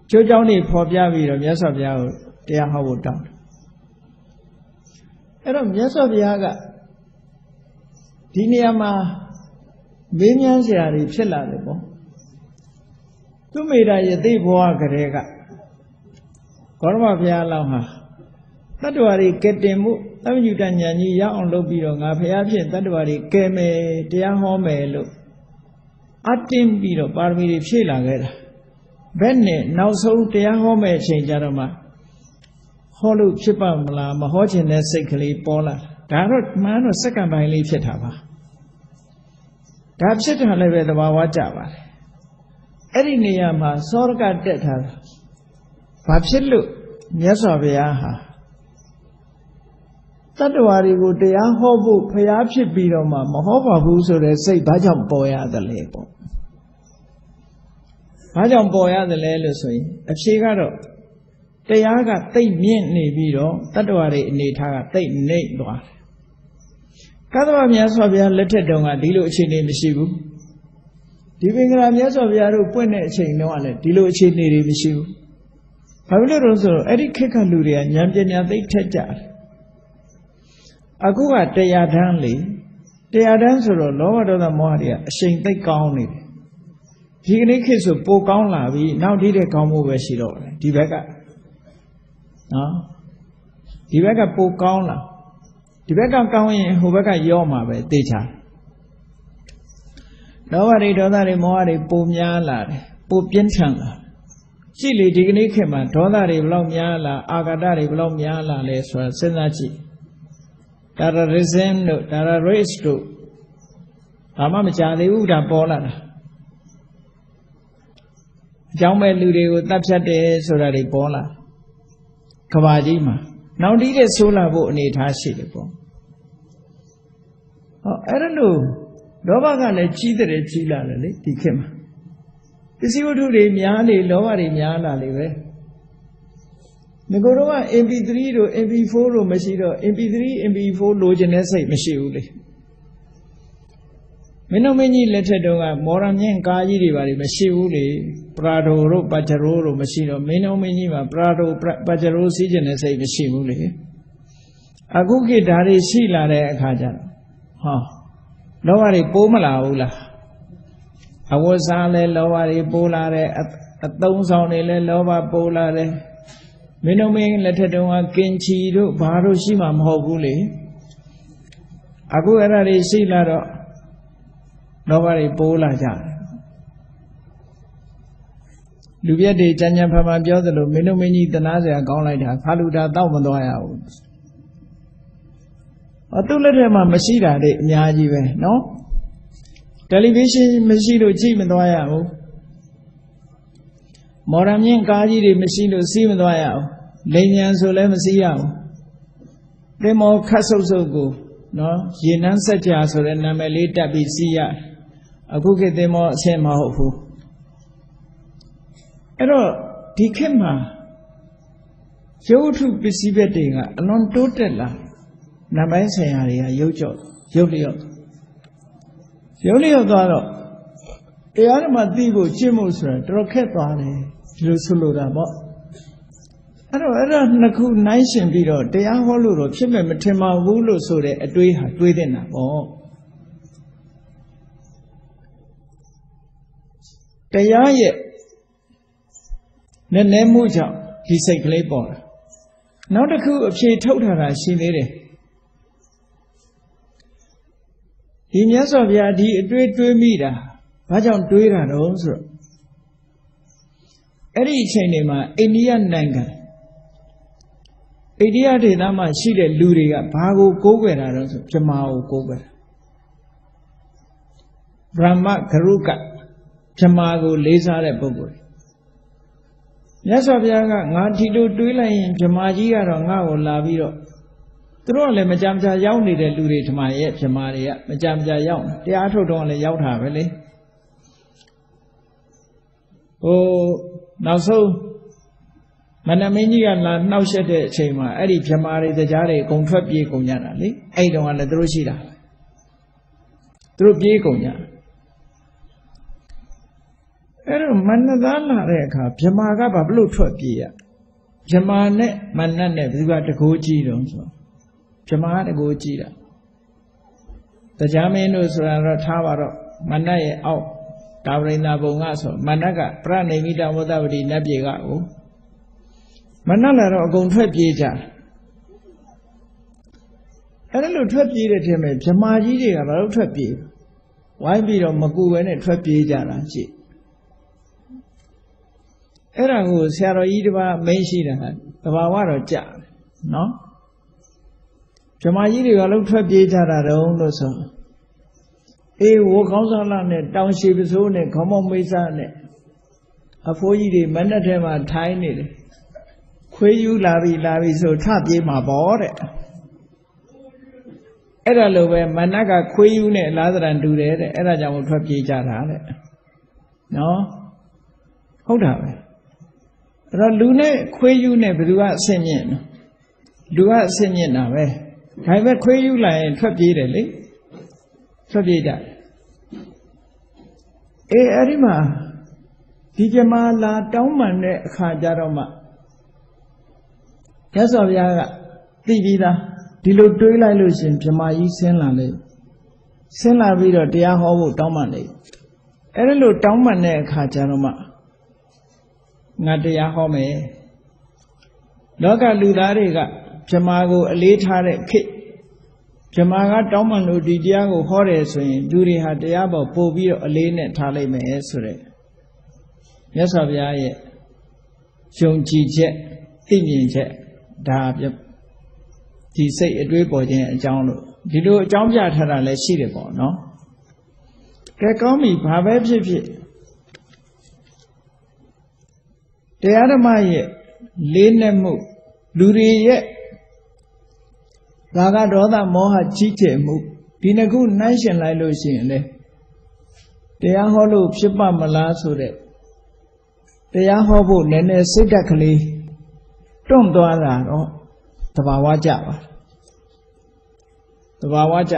ကျိုးကြောင်းတွေဖော်ပြပြီးတော့မြတ်စွာဘုရားကိုတရားဟောဖို့တောင်းတယ်အဲ့တော့မြတ်စွာဘုရားကဒီနေရာမှာမေးမြန်းစရာတွေဖြစ်လာတယ်ပေါ့သူမိတာယသိဘဝကလေးကဂေါရမဘုရားလောင်းဟာတတ္တဝါတွေကဲတင်မှုသမ္မညုတဉာဏ်ကြီးရအောင်လုပ်ပြီးတော့ငါဘုရားဖြင့်တတ္တဝါတွေကဲမယ်တရားဟောမယ်လို့အတင်းပြီးတော့ပါရမီတွေဖြည့်လာခဲ့တာဘယ်နဲ့နောက်ဆုံးတရားဟောမယ်အချိန်ကြတော့မှဟောလို့ဖြစ်ပါမလားမဟောခြင်းတဲ့စိတ်ကလေးပေါ်လာဒါတော့မှန်တော့စက္ကန့်ပိုင်းလေးဖြစ်တာပါဒါဖြစ်တာလည်းပဲသဘာဝကျပါတယ်အဲ့ဒီနေရာမှာစောရကတက်ထားတာဘာဖြစ်လို့မြတ်စွာဘုရားဟာတတ္တဝါတွေကိုတရားဟောဖို့ဖျားဖြစ်ပြီးတော့မှမဟောပါဘူးဆိုတဲ့စိတ်ဘာကြောင့်ပေါ်ရသလဲပေါ့ဘာကြောင့်ပေါ်ရသလဲလို့ဆိုရင်အဖြေကတော့တရားကသိပ်မြင့်နေပြီးတော့တတ္တဝါတွေအနေထားကသိပ်နှိမ့်သွားတယ်ကသဗ္ဗမြတ်စွာဘုရားလက်ထက်တုန်းကဒီလိုအခြေအနေမရှိဘူးဒီပင်္ဂလာမြတ်စွာဘုရားတို့ပွင့်တဲ့အချိန်တုန်းကလည်းဒီလိုအခြေအနေတွေမရှိဘူးဘာဖြစ်လို့လဲဆိုတော့အဲ့ဒီခေတ်ကလူတွေကဉာဏ်ပညာသိထက်ကြတယ်အခုကတရားတန်းလေတရားတန်းဆိုတော့လောဘဒေါသမောဟတွေကအရှိန်သိကောင်းနေတယ်ဒီကနေ့ခေတ်ဆိုပိုကောင်းလာပြီနောက်ဒီတဲ့ကောင်းမှုပဲရှိတော့တယ်ဒီဘက်ကနော်ဒီဘက်ကပိုကောင်းလာဒီဘက်ကကောင်းရင်ဟိုဘက်ကရောမှာပဲသိချာလောဘတွေဒေါသတွေမောဟတွေပိုများလာတယ်ပိုပြင်းထန်လာကြည့်လေဒီကနေ့ခေတ်မှာဒေါသတွေဘယ်လောက်များလာအာဃာတတွေဘယ်လောက်များလာလဲဆိုတာစဉ်းစားကြည့်terrorism တို့ terrorist တို့ဘာမှမကြသေးဘူးဒါပေါ်လာတာအကြောင်းမဲ့လူတွေကိုတတ်ဖြတ်တယ်ဆိုတာတွေပေါ်လာကဘာကြီးမှာနောက်တီးတဲ့ဆိုးလာဖို့အနေထားရှိတယ်ပေါ့ဟောအဲ့ဒါလို့လောဘကလည်းကြီးတယ်ကြီးလာတယ်လေဒီခေတ်မှာပစ္စည်းဝတ္ထုတွေများလေလောဘတွေများလာလေပဲငကိုတော့က MP3 တို့ MP4 တို့မရှိတော့ MP3 MP4 လိုချင်တဲ့စိတ်မရှိဘူးလေမင်းတို့မင်းကြီးလက်ထက်တုန်းကမော်ရမြင့်ကားကြီးတွေပါလေမရှိဘူးလေပရာဒိုတို့ပါဂျရိုးတို့မရှိတော့မင်းတို့မင်းကြီးမှာပရာဒိုပါဂျရိုးစီးချင်တဲ့စိတ်မရှိဘူးလေအခုခေတ်ဓာတ်တွေရှိလာတဲ့အခါကျတော့ဟောလောဘတွေပိုးမလာဘူးလားအဝတ်စားလဲလောဘတွေပိုးလာတယ်အသုံးဆောင်တွေလဲလောဘပိုးလာတယ် မင်းတို့မင်းလက်ထက်တုန်းကကင်ချီတို့ဘာတို့ရှိမှမဟုတ်ဘူးလေအခုအဲ့ဒါတွေရှိလာတော့လောဘတွေပိုးလာကြတယ်လူပြည့်တွေကြမ်းကြမ်းဖန်ဖန်ပြောသလိုမင်းတို့မင်းကြီးတနာစရာကောင်းလိုက်တာခါလူတာတောက်မသွားရဘူးသူ့လက်ထက်မှာမရှိတာတွေအများကြီးပဲနော်တယ်လီဗီရှင်းမရှိလို့ကြည့်မသွားရဘူးမော်ဒန်မြင့်ကားကြီးတွေမရှိလို့စီးမသွားရဘူးလိန်ညာဆိုလည်းမစီးရဘူးသင်္ဘောခတ်ဆုပ်ဆုပ်ကိုနော်ရေနန်းဆက်ကြာဆိုတဲ့နာမည်လေးတက်ပြီးစီးရအခုခေတ်သင်္ဘောအဆင့်မဟုတ်ဘူးအဲ့တော့ဒီခေတ်မှာရုပ်ထုပစ္စည်းဘက်တွေကအလွန်တိုးတက်လာနာမည်ဆိုင်ရာတွေကရုပ်လျော့သွားတော့တရားဓမ္မသိဖို့ကျင့်ဖို့ဆိုတာတော်တော်ခက်သွားတယ်ဒီလိုဆိုလိုတာပေါ့အဲ့တော့အဲ့ဒါနှစ်ခုနိုင်ရှင်ပြီးတော့တရားဟောလို့တော့ဖြစ်မဲ့မထင်ပါဘူးလို့ဆိုတဲ့အတွေးဟာတွေးတဲ့နာပေါ့တရားရဲ့နည်းနည်းမှုကြောင့်ဒီစိတ်ကလေးပေါ်တာနောက်တစ်ခုအဖြေထုတ်ထားတာရှိသေးတယ်ဒီမြတ်စွာဘုရားဒီအတွေးတွေးမိတာဘာကြောင့်တွေးတာတော့ဆိုတော့အဲ့ဒီအချိန်တွေမှာအိန္ဒိယနိုင်ငံအိန္ဒိယဒေသမှာရှိတဲ့လူတွေကဘာကိုကိုးကွယ်တာတော့ဆိုဗြဟ္မာကိုကိုးကွယ်တာဗြဟ္မဂရုကဗြဟ္မာကိုလေးစားတဲ့ပုဂ္ဂိုလ်မြတ်စွာဘုရားကငါဒီလိုတွေးလိုက်ရင်ဗြဟ္မာကြီးကတော့ငါ့ကိုလာပြီးတော့သူတို့ကလည်းမကြမ်းကြရောက်နေတဲ့လူတွေဓမ္မရဲ့ဗြဟ္မာတွေကမကြမ်းကြရောက်တရားထုတ်တော့လည်းရောက်တာပဲလေနောက်ဆုံးမန္တမင်းကြီးကလာနှောက်ယှက်တဲ့အချိန်မှာအဲ့ဒီဗြဟ္မာတွေတရားတွေအကုန်ထွက်ပြေးကုန်ကြတာလေအဲ့တုန်းကလည်းသူတို့ရှိတာသူတို့ပြေးကုန်ကြအဲ့တော့မန္တသားလာတဲ့အခါဗြဟ္မာကဘာလို့ထွက်ပြေးရဗြဟ္မာနဲ့မန္တနဲ့ဘယ်သူကတကိုးကြီးတုံးဆိုဗြဟ္မာကတကိုးကြီးတာတရားမင်းတို့ဆိုတာတော့ထားပါတော့မန္တရဲ့အောက်ကာဝရိန္ဒဘုံကဆိုမန္တကပရဏိမိတဝတ္တဝတိနတ်ပြေကကိုမန္တလာတော့အကုန်ထွက်ပြေးကြအဲ့ဒါလို့ထွက်ပြေးတဲ့ထဲမှာဗြဟ္မာကြီးတွေကဘာလို့ထွက်ပြေးဝိုင်းပြီးတော့မကူပဲနဲ့ထွက်ပြေးကြတာရှိအဲ့ဒါကိုဆရာတော်ကြီးတစ်ပါးမင်းရှိတာတဘာဝတော့ကြာနော်ဗြဟ္မာကြီးတွေကလည်းထွက်ပြေးကြတာတုံးလို့ဆိုအေးဝကောင်းစားလာနဲ့တောင်ရှိပစိုးနဲ့ခေါမောမိတ်စားနဲ့အဖိုးကြီးတွေမနက်ထဲမှာထိုင်းနေတယ်ခွေးယူလာပြီဆိုထပြေးမှာပေါ့တဲ့အဲ့ဒါလိုပဲမနက်ကခွေးယူနဲ့အလားသဏ္ဍာန်တူတယ်တဲ့အဲ့ဒါကြောင့်ထွက်ပြေးကြတာတဲ့နော်ဟုတ်တာပဲအဲ့တော့လူနဲ့ခွေးယူနဲ့ဘယ်သူကအဆင့်မြင့်နော်လူကအဆင့်မြင့်တာပဲဒါပေမဲ့ခွေးယူလာရင်ထွက်ပြေးတယ်လေထွက်ပြေးကြအေးအဲ့ဒီမှာဒီဗြဟ္မာလာတောင်းပန်တဲ့အခါကျတော့မှမြတ်စွာဘုရားကသိပြီးသားဒီလိုတွေးလိုက်လို့ရှင်ဗြဟ္မာကြီးဆင်းလာလေဆင်းလာပြီးတော့တရားဟောဖို့တောင်းပန်လေအဲ့ဒါလို့တောင်းပန်တဲ့အခါကျတော့မှငါတရားဟောမယ်လောကလူသားတွေကဗြဟ္မာကိုအလေးထားတဲ့ခေတ်ဗြဟ္မာကတောင်းပန်လို့ဒီတရားကိုဟောတယ်ဆိုရင်လူတွေဟာတရားပေါ်ပို့ပြီးတော့အလေးနဲ့ထားလိုက်မယ်ဆိုတဲ့မြတ်စွာဘုရားရဲ့ယုံကြည်ချက်သိမြင်ချက်ဒါဒီစိတ်အတွေးပေါ်ခြင်းအကြောင်းလို့ဒီလိုအကြောင်းပြထားတာလည်းရှိတယ်ပေါ့နော်ကဲကောင်းပြီဘာပဲဖြစ်ဖြစ်တရားဓမ္မရဲ့လေးနက်မှုလူတွေရဲ့ဒါကဒေါသမောဟကြီးကျယ်မှုဒီနှစ်ခုနှိုင်းရှင်လိုက်လို့ရှိရင်လေတရားဟောလို့ဖြစ်ပါမလားဆိုတဲ့တရားဟောဖို့နည်းနည်းစိတ်ဓာတ်ကလေးတွန့်သွားတာတော့သဘာဝကျပါသဘာဝကျ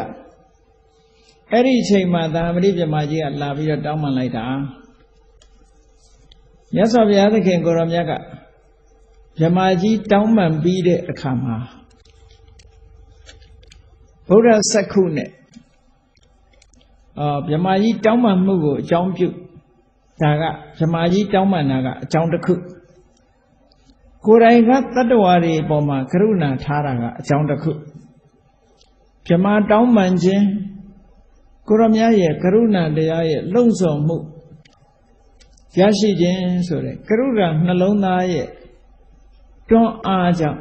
အဲ့ဒီအချိန်မှာသာမဏေဗြဟ္မာကြီးကလာပြီးတော့တောင်းပန်လိုက်တာမြတ်စွာဘုရားသခင်ကိုရောမြတ်ကဗြဟ္မာကြီးတောင်းပန်ပြီးတဲ့အခါမှာဗုဒ္ဓစက္ခုနဲ့ဗြဟ္မာကြီးတောင်းပန်မှုကိုအကြောင်းပြုဒါကဗြဟ္မာကြီးတောင်းပန်တာကအကြောင်းတစ်ခု ကိုယ်တိုင်ကတတ္တဝါတွေအပေါ်မှာကရုဏာထားတာကအကြောင်းတစ်ခုပြမတောင်းပန်ခြင်းကိုရမြတ်ရဲ့ကရုဏာတရားရဲ့လှုံ့ဆော်မှုရရှိခြင်းဆိုတဲ့ကရုဏာနှလုံးသားရဲ့တွန်းအားကြောင့်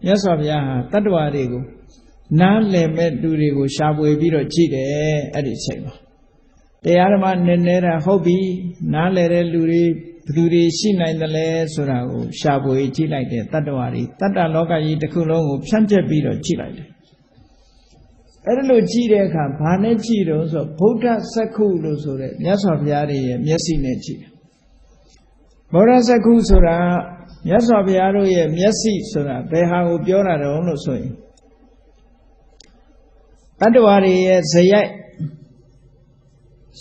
မြတ်စွာဘုရားဟာတတ္တဝါတွေကိုနားလည်မဲ့သူတွေကိုရှာဖွေပြီးတော့ကြည့်တယ်အဲ့ဒီအချိန်မှာတရားဓမ္မနည်းနည်းတာဟုတ်ပြီနားလည်တဲ့လူတွေဘယ်သူတွေရှိနိုင်တယ်လဲဆိုတာကိုရှာဖွေကြည့်လိုက်တဲ့တတ္တဝါတွေတတ္တလောကကြီးတစ်ခုလုံးကိုဖြန့်ကျက်ပြီးတော့ကြည့်လိုက်တယ်အဲ့ဒါလို့ကြည့်တဲ့အခါဘာနဲ့ကြည့်တော့ဆိုဗုဒ္ဓစက္ခုလို့ဆိုတဲ့မြတ်စွာဘုရားရဲ့မျက်စိနဲ့ကြည့်တယ်ဗုဒ္ဓစက္ခုဆိုတာမြတ်စွာဘုရားတို့ရဲ့မျက်စိဆိုတာဘယ်ဟာကိုပြောတာတုံးလို့ဆိုရင်တတ္တဝါတွေရဲ့ဇယိုက်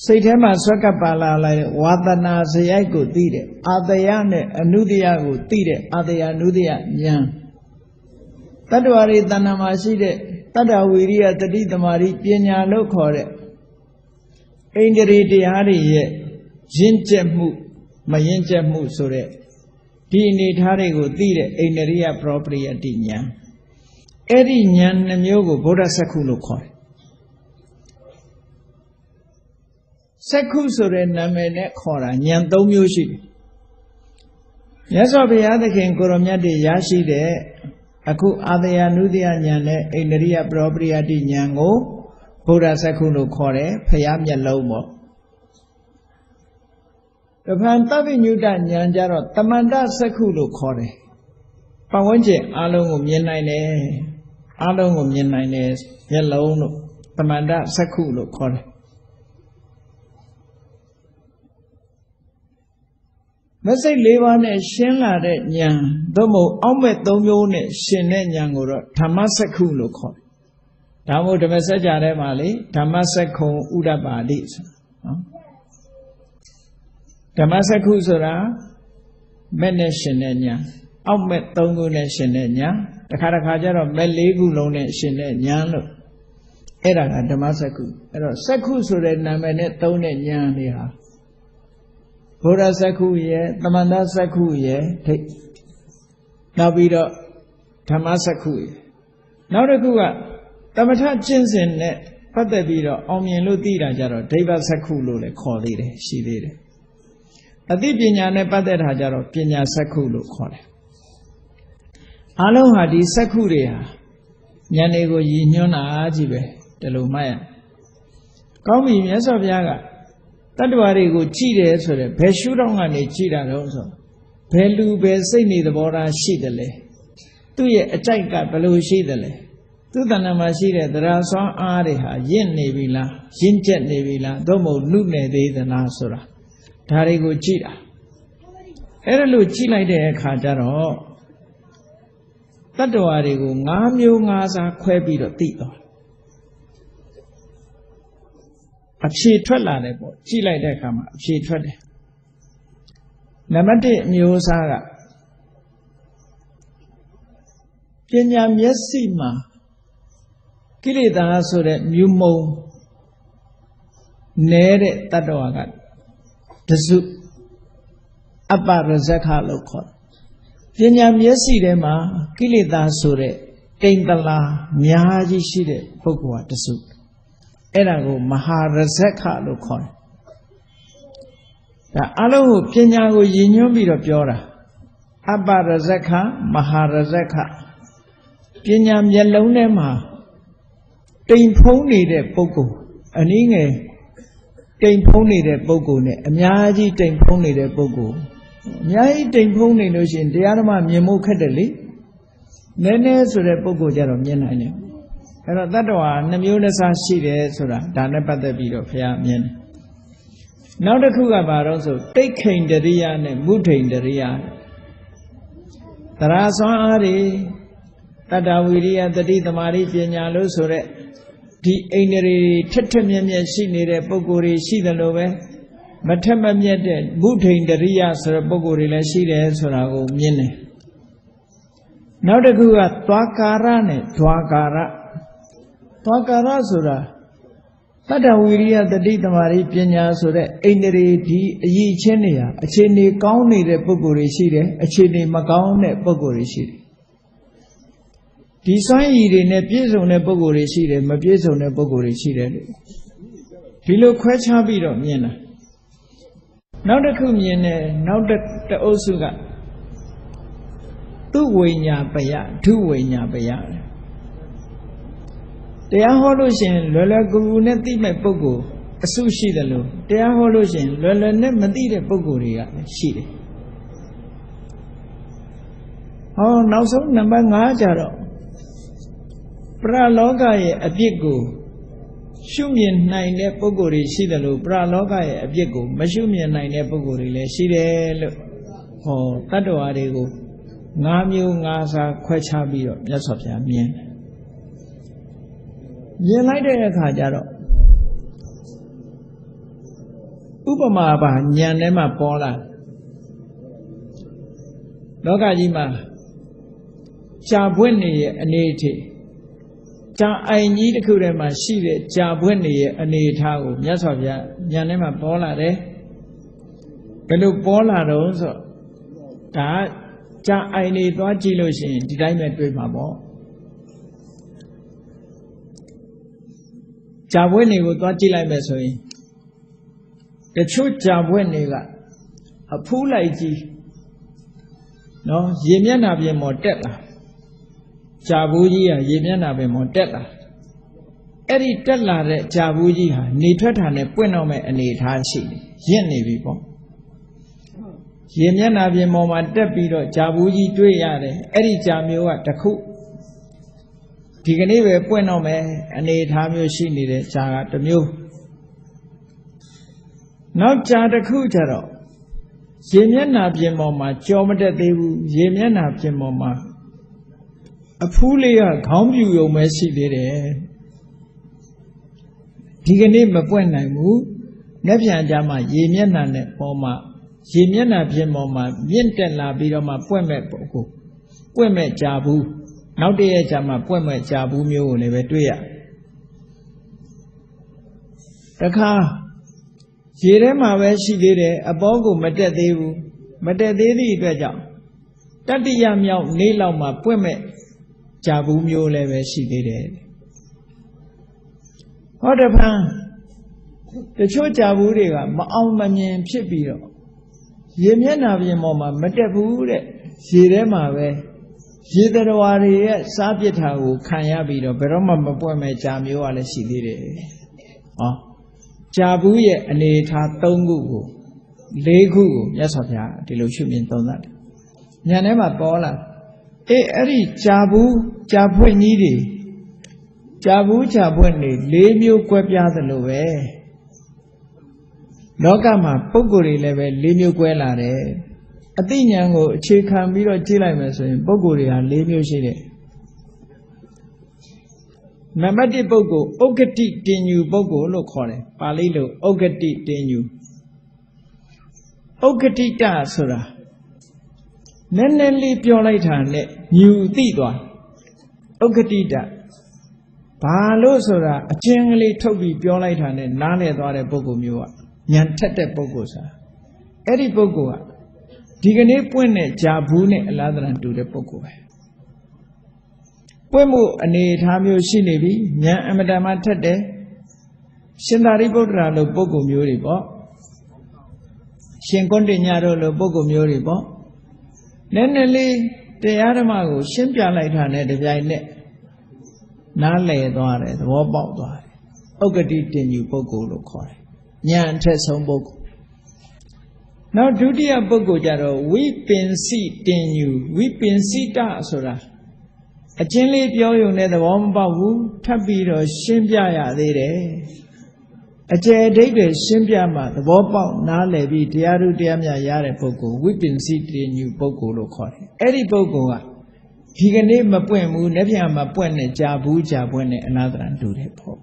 စိတ်ထဲမှာဆွဲကပ်ပါလာလိုက်တဲ့ဝါသနာဇယိုက်ကိုသိတဲ့အာတယနဲ့အနုတယကိုသိတဲ့အာတယအနုတယဉာဏ်တတ္တဝါတွေတဏ္ဍာမှာရှိတဲ့တတ္တဝီရိယတတိသမารိပညာလို့ခေါ်တဲ့ဣန္ဒြေတရားတွေရဲ့ရင့်ကျက်မှုမရင့်ကျက်မှုဆိုတဲ့ဒီအနေထားတွေကိုသိတဲ့ဣန္ဒြိယပရောပရိယတိဉာဏ်အဲ့ဒီဉာဏ်နှမျိုးကိုဗုဒ္ဓစက္ခုလို့ခေါ်တယ်စက္ခုဆိုတဲ့နာမည်နဲ့ခေါ်တာဉာဏ်၃မျိုးရှိတယ်မြတ်စွာဘုရားသခင်ကိုရောမြတ်တွေရရှိတဲ့အခုအာတယနုတယဉာဏ်နဲ့ဣန္ဒြိယပရောပရိယတိဉာဏ်ကိုဗုဒ္ဓစက္ခုလို့ခေါ်တယ်ဖရာမျက်လုံးပေါ့တဖန်သဗ္ဗညုတဉာဏ်ကြတော့တမန္တစက္ခုလို့ခေါ်တယ်ပတ်ဝန်းကျင်အလုံးကိုမြင်နိုင်တယ်အလုံးကိုမြင်နိုင်တယ်မျက်လုံးလို့တမန္တစက္ခုလို့ခေါ်တယ်မစိတ်၄ပါးနဲ့ရှင်းလာတဲ့ဉာဏ်သို့မဟုတ်အောက်မဲ့၃မျိုးနဲ့ရှင်တဲ့ဉာဏ်ကိုတော့ဓမ္မစက္ခုလို့ခေါ်တယ်။ဒါမို့ဓမ္မစကြာထဲမှာလေဓမ္မစက္ခုဥဒ္ဒပါတိဆိုနော်ဓမ္မစက္ခုဆိုတာမဲ့နဲ့ရှင်တဲ့ဉာဏ်အောက်မဲ့၃ခုနဲ့ရှင်တဲ့ဉာဏ်တစ်ခါတစ်ခါကျတော့မဲ့၄ခုလုံးနဲ့ရှင်တဲ့ဉာဏ်လို့အဲ့ဒါကဓမ္မစက္ခုအဲ့တော့စက္ခုဆိုတဲ့နာမည်နဲ့သုံးတဲ့ဉာဏ်တွေဟာဗုဒ္ဓစက္ခုရဲ့တမန္တစက္ခုရဲ့ထိတ်နောက်ပြီးတော့ဓမ္မစက္ခုရဲ့နောက်တစ်ခုကသမထကျင့်စဉ်နဲ့ပတ်သက်ပြီးတော့အောင်မြင်လို့သိတာကြတော့ဒိဗ္ဗစက္ခုလို့လည်းခေါ်သေးတယ်ရှိသေးတယ်အသိပညာနဲ့ပတ်သက်တာကြတော့ပညာစက္ခုလို့ခေါ်တယ်အားလုံးဟာဒီစက္ခုတွေဟာဉာဏ်တွေကိုရည်ညွှန်းတာကြီးပဲဒီလိုမှတ်ရကောင်းပြီမြတ်စွာဘုရားကတတ္တဝါတွေကိုကြည့်တယ်ဆိုတဲ့ဘယ်ရှုထောင့်ကနေကြည့်တာတော့ဆိုဘယ်လူဘယ်စိတ်နေသဘောထားရှိတယ်လဲသူ့ရဲ့အကြိုက်ကဘယ်လိုရှိတယ်လဲသူ့တဏ္ဍာမှာရှိတဲ့တရားစွမ်းအားတွေဟာရင့်နေပြီလားရင့်ကျက်နေပြီလားသို့မဟုတ်နုနယ်သေးသလားဆိုတာဒါတွေကိုကြည့်တာအဲ့ဒါလို့ကြည့်လိုက်တဲ့အခါကျတော့တတ္တဝါတွေကို၅မျိုး၅စားခွဲပြီးတော့သိသွားအဖြေထွက်လာတယ်ပေါ့ကြည့်လိုက်တဲ့အခါမှာအဖြေထွက်တယ်နံပါတ်1အမျိုးအစားကပညာမျက်စိမှာကိလေသာဆိုတဲ့မြူမုံနေတဲ့တတ္တဝါကတစုအပ္ပရဇခလို့ခေါ်တယ်ပညာမျက်စိထဲမှာကိလေသာဆိုတဲ့တိမ်တလာအများကြီးရှိတဲ့ပုဂ္ဂိုလ်ကတစုအဲ့ဒါကိုမဟာရဇခလို့ခေါ်တယ်ဒါအလုံးကိုပညာကိုရည်ညွှန်းပြီးတော့ပြောတာအပ္ပရဇခမဟာရဇခပညာမျက်လုံးထဲမှာတိမ်ဖုံးနေတဲ့ပုဂ္ဂိုလ်အနည်းငယ်တိမ်ဖုံးနေတဲ့ပုဂ္ဂိုလ်နဲ့အများကြီးတိမ်ဖုံးနေတဲ့ပုဂ္ဂိုလ်အများကြီးတိမ်ဖုံးနေလို့ရှိရင်တရားဓမ္မမြင်ဖို့ခက်တယ်လေနည်းနည်းဆိုတဲ့ပုဂ္ဂိုလ်ကြတော့မြင်နိုင်တယ်အဲ့တော့တတ္တဝါနှမျိုးနှစားရှိတယ်ဆိုတာဒါနဲ့ပတ်သက်ပြီးတော့ဘုရားမြင်တယ်နောက်တစ်ခုကဘာတော့ဆိုတိတ်ခိန်တရိယနဲ့မုထိန်တရိယတရားစွမ်းအားတွေတတ္တဝီရိယတတိသမารိပညာလို့ဆိုတဲ့ဒီအိန္ဒြေထက်ထက်မြက်မြက်ရှိနေတဲ့ပုဂ္ဂိုလ်တွေရှိတယ်လို့ပဲမထက်မမြက်တဲ့မုထိန်တရိယဆိုတဲ့ပုဂ္ဂိုလ်တွေလည်းရှိတယ်ဆိုတာကိုမြင်တယ်နောက်တစ်ခုကသွားကာရနဲ့ဒွါကာရသွားကာရဆိုတာ တတ္တဝိရိယတတိသမารိပညာဆိုတဲ့အိန္ဒြေဒီအရေးချင်းတွေဟာအခြေအနေကောင်းနေတဲ့ပုဂ္ဂိုလ်တွေရှိတယ်အခြေအနေမကောင်းတဲ့ပုဂ္ဂိုလ်တွေရှိတယ်ဒီစွမ်းရည်တွေနဲ့ပြည့်စုံတဲ့ပုဂ္ဂိုလ်တွေရှိတယ်မပြည့်စုံတဲ့ပုဂ္ဂိုလ်တွေရှိတယ်လို့ဒီလိုခွဲခြားပြီးတော့မြင်တာနောက်တစ်ခုမြင်တဲ့နောက်တအုပ်စုကသူဝိညာပယဒုဝိညာပယတရားဟောလို့ရှိရင်လွယ်လွယ်ကူကူနဲ့သိမဲ့ပုဂ္ဂိုလ်အစုရှိတယ်လို့တရားဟောလို့ရှိရင်လွယ်လွယ်နဲ့မသိတဲ့ပုဂ္ဂိုလ်တွေကရှိတယ်ဟောနောက်ဆုံးနံပါတ်5ကြတော့ပရလောကရဲ့အပြစ်ကိုရှုမြင်နိုင်တဲ့ပုဂ္ဂိုလ်တွေရှိတယ်လို့ပရလောကရဲ့အပြစ်ကိုမရှုမြင်နိုင်တဲ့ပုဂ္ဂိုလ်တွေလည်းရှိတယ်လို့ဟောတတ္တဝါတွေကို5မျိုး5စားခွဲခြားပြီးတော့မြတ်စွာဘုရားမြင်လိုက်တဲ့အခါကျတော့ဥပမာပါဉာဏ်ထဲမှာပေါ်လာလောကကြီးမှာကြာပွင့်နေရဲ့အနေအထိကြာအိမ်ကြီးတစ်ခုထဲမှာရှိတဲ့ကြာပွင့်နေရဲ့အနေအထားကိုမြတ်စွာဘုရားဉာဏ်ထဲမှာပေါ်လာတယ်ဘယ်လိုပေါ်လာတော့ဆိုဒါကြာအိမ်နေသွားကြည့်လို့ရှိရင်ဒီတိုင်းပဲတွေ့မှာပေါ့ကြာပွင့်တွေကိုသွားကြည့်လိုက်မယ်ဆိုရင်တချို့ကြာပွင့်တွေကအဖူးလိုက်ကြီးနော်ရေမျက်နှာပြင်ပေါ်တက်လာကြာဘူးကြီးကရေမျက်နှာပြင်ပေါ်တက်လာအဲ့ဒီတက်လာတဲ့ကြာဘူးကြီးဟာနေထွက်တာနဲ့ပွင့်တော့မဲ့အနေအထားရှိတယ်ရင့်နေပြီပေါ့ရေမျက်နှာပြင်ပေါ်မှာတက်ပြီးတော့ကြာဘူးကြီးတွေ့ရတယ်အဲ့ဒီကြာမျိုးကတစ်ခုဒီကနေ့ပဲပွင့်တော့မယ်အနေအထားမျိုးရှိနေတဲ့ကြာကတစ်မျိုးနောက်ကြာတစ်ခုကျတော့ရေမျက်နှာပြင်ပေါ်မှာကြောမတက်သေးဘူးရေမျက်နှာပြင်ပေါ်မှာအဖူးလေးကခေါင်းပြူုံပဲရှိသေးတယ်ဒီကနေ့မပွင့်နိုင်ဘူးလက်ပြန်ကြမှာရေမျက်နှာနဲ့ပေါ်မှာရေမျက်နှာပြင်ပေါ်မှာမြင့်တက်လာပြီးတော့မှပွင့်မဲ့ပုဂ္ဂိုလ်ပွင့်မဲ့ကြာဘူးနောက်တည့်ရကြမှာပွင့်မဲ့ကြာဘူးမျိုးကိုလည်းပဲတွေ့ရတခါရေထဲမှာပဲရှိသေးတယ်အပေါ်ကိုမတက်သေးဘူးမတက်သေးသည့်အတွက်ကြောင့်တတိယမြောက်နေ့လောက်မှာပွင့်မဲ့ကြာဘူးမျိုးလည်းပဲရှိသေးတယ်ဟောတဖန်တချို့ကြာဘူးတွေကမအောင်မမြင်ဖြစ်ပြီးတော့ရေမျက်နှာပြင်ပေါ်မှာမတက်ဘူးတဲ့ရေထဲမှာပဲရေတရဝါတွေရဲ့စားပစ်တာကိုခံရပြီးတော့ဘယ်တော့မှမပွင့်မဲ့ကြာမျိုးကလည်းရှိသေးတယ်ဟောကြာဘူးရဲ့အနေအထား3ခုကို4ခုကိုမြတ်စွာဘုရားဒီလိုရှုမြင်သုံးသပ်တယ်ဉာဏ်ထဲမှာပေါ်လာအဲ့ဒီကြာဘူးကြာပွင့်ကြီးတွေကြာဘူးကြာပွင့်တွေ4မျိုးကွဲပြားသလိုပဲလောကမှာပုဂ္ဂိုလ်တွေလည်းပဲ4မျိုးကွဲလာတယ်အသိဉာဏ်ကိုအခြေခံပြီးတော့ကြည့်လိုက်မယ်ဆိုရင်ပုဂ္ဂိုလ်တွေဟာ4မျိုးရှိတယ်နံပါတ်1ပုဂ္ဂိုလ်ဥက္ကတိတင်ညူပုဂ္ဂိုလ်လို့ခေါ်တယ်ပါဠိလိုဥက္ကတိတင်ညူဥက္ကတိတဆိုတာနည်းနည်းလေးပြောလိုက်တာနဲ့ညူသိသွားဥက္ကတိတဘာလို့ဆိုတာအချင်းကလေးထုတ်ပြီးပြောလိုက်တာနဲ့နားလည်သွားတဲ့ပုဂ္ဂိုလ်မျိုးကဉာဏ်ထက်တဲ့ပုဂ္ဂိုလ်ဆိုတာအဲ့ဒီပုဂ္ဂိုလ်ကဒီကနေ့ပွင့်တဲ့ကြာဘူးနဲ့အလားတန်တူတဲ့ပုဂ္ဂိုလ်ပဲပွင့်မှုအနေအထားမျိုးရှိနေပြီဉာဏ်အမတန်မှထက်တယ်ရှင်သာရိပုတ္တရာလိုပုဂ္ဂိုလ်မျိုးတွေပေါ့ရှင်ကွန်းတင်ညတို့လိုပုဂ္ဂိုလ်မျိုးတွေပေါ့နည်းနည်းလေးတရားဓမ္မကိုရှင်းပြလိုက်တာနဲ့တပြိုင်နက်နားလည်သွားတယ်သဘောပေါက်သွားတယ်ဥက္ကတိတင်ယူပုဂ္ဂိုလ်လို့ခေါ်တယ်ဉာဏ်အထက်ဆုံးပုဂ္ဂိုလ်နောက်ဒုတိယပုဂ္ဂိုလ်ကြတော့ဝိပင်စိတင်ယူဝိပင်စိတဆိုတာအချင်းလေးပြောရုံနဲ့သဘောမပေါက်ဘူးထပ်ပြီးတော့ရှင်းပြရသေးတယ်အကျယ်အဓိပ္ပာယ်ရှင်းပြမှသဘောပေါက်နားလည်ပြီးတရားဓုတရားမြတ်ရတဲ့ပုဂ္ဂိုလ်ဝိပင်စိတင်ယူပုဂ္ဂိုလ်လို့ခေါ်တယ်အဲ့ဒီပုဂ္ဂိုလ်ကဒီကနေ့မပွင့်ဘူးနေ့ပြန်မပွင့်နဲ့ကြာဘူးကြာပွင့်နဲ့အလားတန်တူတယ်ပေါ့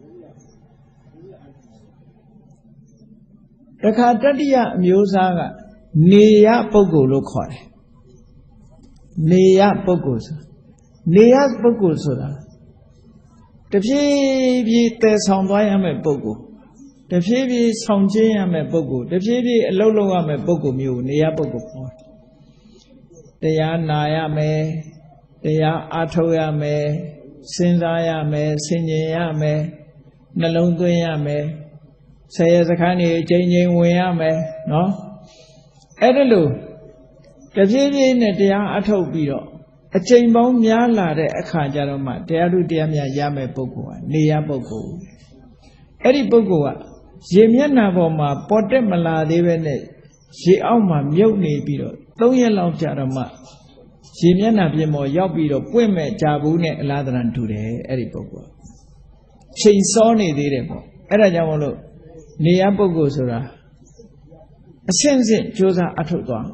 တခါတတိယအမျိုးအစားကနေယပုဂ္ဂိုလ်လို့ခေါ်တယ်နေယပုဂ္ဂိုလ်ဆိုနေယပုဂ္ဂိုလ်ဆိုတာတဖြည်းဖြည်းတည်ဆောင်သွားရမယ့်ပုဂ္ဂိုလ် တဖြည်းဖြည်းဆောင်ကျင်းရမယ်ပုဂ္ဂိုလ်တဖြည်းဖြည်းအလုပ်လုပ်ရမယ်ပုဂ္ဂိုလ်မျိုးနေရပုဂ္ဂိုလ်ခေါ်တရားနာရမယ်တရားအားထုတ်ရမယ်စဉ်းစားရမယ်ဆင်ခြင်ရမယ်နှလုံးသွင်းရမယ်ဆယ်ရစခန်းကြီးအချိန်ချင်းဝင်ရမယ်နော်အဲ့ဒါလို့တဖြည်းဖြည်းနဲ့တရားအထုတ်ပြီးတော့အချိန်ပေါင်းများလာတဲ့အခါကျတော့မှတရားထုတရားမြတ်ရမယ်ပုဂ္ဂိုလ်ကနေရပုဂ္ဂိုလ်အဲ့ဒီပုဂ္ဂိုလ်ကရေမျက်နှာပေါ်မှာပေါ်တက်မလာသေးပဲနဲ့ရေအောက်မှာမြုပ်နေပြီးတော့3ရက်လောက်ကြာတော့မှရေမျက်နှာပြင်ပေါ်ရောက်ပြီးတော့ပွင့်မဲ့ကြာဘူးနဲ့အလားတန်တူတယ်အဲ့ဒီပုဂ္ဂိုလ်ချိန်စောနေသေးတယ်ပေါ့အဲ့ဒါကြောင့်မလို့နေရပုဂ္ဂိုလ်ဆိုတာအဆင့်ဆင့်ကြိုးစားအထုတ်သွား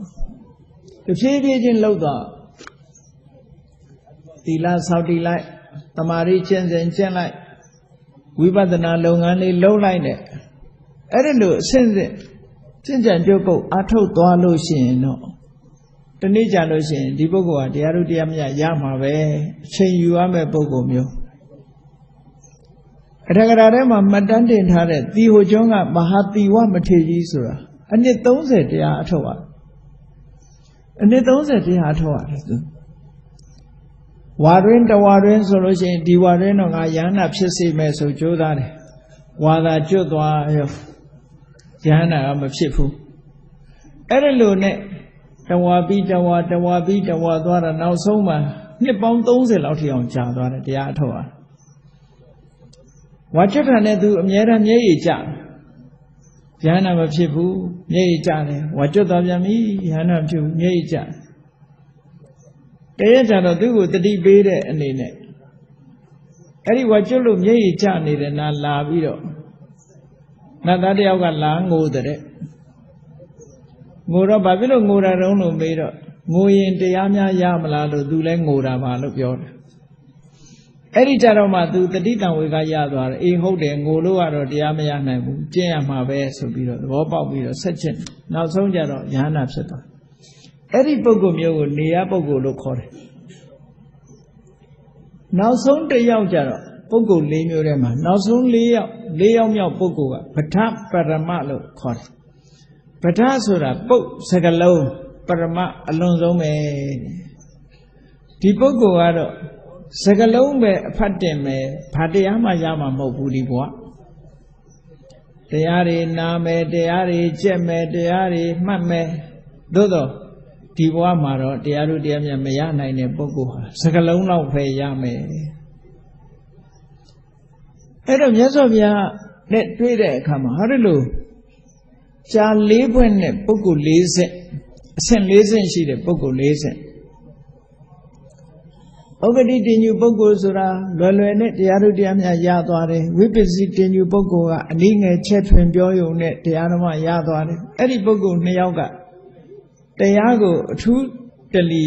တဖြည်းဖြည်းချင်းလှုပ်သွားသီလဆောက်တည်လိုက်သမာဓိကျင့်စဉ်ကျင့်လိုက်ဝိပဿနာလုပ်ငန်းလေးလုပ်လိုက်နဲ့အဲ့ဒီလိုအဆင့်ဆင့်ကျင့်ကြံကြိုးကုပ်အထုတ်သွားလို့ရှိရင်တော့တနေ့ကြာလို့ရှိရင်ဒီပုဂ္ဂိုလ်ကတရားထုတရားမြတ်ရမှာပဲအချိန်ယူရမယ့်ပုဂ္ဂိုလ်မျိုးအထက်ကရာထဲမှာမှတ်တမ်းတင်ထားတဲ့သီဟိုကျွန်းကမဟာသီဝမထေရကြီးဆိုတာအနှစ်30တရားအထုတ်ရတယ်အနှစ်30တရားအထုတ်ရတယ်သူဝါရင်းတဝါရင်းဆိုလို့ရှိရင်ဒီဝါရင်းတော့ငါယန္နာဖြစ်စေမယ်ဆိုကြိုးစားတယ်ဝါသာကျွတ်သွားရောယန္နာကမဖြစ်ဘူးအဲ့ဒါလို့နဲ့တဝါပြီးတဝါတဝါပြီးတဝါသွားတာနောက်ဆုံးမှာနှစ်ပေါင်း30လောက်ထိအောင်ကြာသွားတယ်တရားအထုတ်ရဝါကျွတ်တာနဲ့သူအမြဲတမ်းမျက်ရည်ကျယန္နာမဖြစ်ဘူးမျက်ရည်ကျတယ်ဝါကျွတ်သွားပြန်ပြီယန္နာမဖြစ်ဘူးမျက်ရည်ကျတရက်ကြတော့သူ့ကိုတတိပေးတဲ့အနေနဲ့အဲ့ဒီဝါကျွတ်လို့မျက်ရည်ကျနေတဲ့နာလာပြီးတော့နတ်သားတယောက်ကလာငိုတဲ့ငိုတော့ဘာဖြစ်လို့ငိုတာတုံးလို့မေးတော့ငိုရင်တရားများရမလားလို့သူလည်းငိုတာပါလို့ပြောတယ်အဲ့ဒီကြတော့မှသူတတိတံဝေကရသွားတယ်အေးဟုတ်တယ်ငိုလို့ကတော့တရားမရနိုင်ဘူးကျင့်ရမှာပဲဆိုပြီးတော့သဘောပေါက်ပြီးတော့ဆက်ချက်နောက်ဆုံးကြတော့ယန္နာဖြစ်သွားအဲ့ဒီပုဂ္ဂိုလ်မျိုးကိုနေရပုဂ္ဂိုလ်လို့ခေါ်တယ်နောက်ဆုံးတစ်ယောက်ကြတော့ပုဂ္ဂိုလ်၄မျိုးထဲမှာနောက်ဆုံး၄ယောက်မြောက်ပုဂ္ဂိုလ်ကပဋ္ဌပရမလို့ခေါ်တယ်ပဋ္ဌဆိုတာပုတ်စကလုံးပရမအလွန်ဆုံးပဲဒီပုဂ္ဂိုလ်ကတော့စကလုံးပဲအဖတ်တင်မယ်ဘာတရားမှရမှာမဟုတ်ဘူးဒီဘဝတရားတွေနာမယ်တရားတွေကြက်မယ်တရားတွေမှတ်မယ်သို့တော့ဒီဘဝမှာတော့တရားတို့တရားမြတ်မရနိုင်တဲ့ပုဂ္ဂိုလ်ဟာစကလုံးလောက်ပဲရမယ်အဲ့တော့မြတ်စွာဘုရားနဲ့တွေ့တဲ့အခါမှာဟာလို့ကြာ၄ဘွဲ့နဲ့ပုဂ္ဂိုလ်၄ဆင့်အဆင့်၄ဆင့်ရှိတဲ့ပုဂ္ဂိုလ်၄ဆင့်ဩဂတိတင်ညူပုဂ္ဂိုလ်ဆိုတာလွယ်လွယ်နဲ့တရားတို့တရားမြတ်ရသွားတယ်ဝိပဿနာတင်ညူပုဂ္ဂိုလ်ကအနည်းငယ်ချက်ထွင်ပြောယုံနဲ့တရားဓမ္မရသွားတယ်အဲ့ဒီပုဂ္ဂိုလ်၂ယောက်ကတရားကိုအထူးတလီ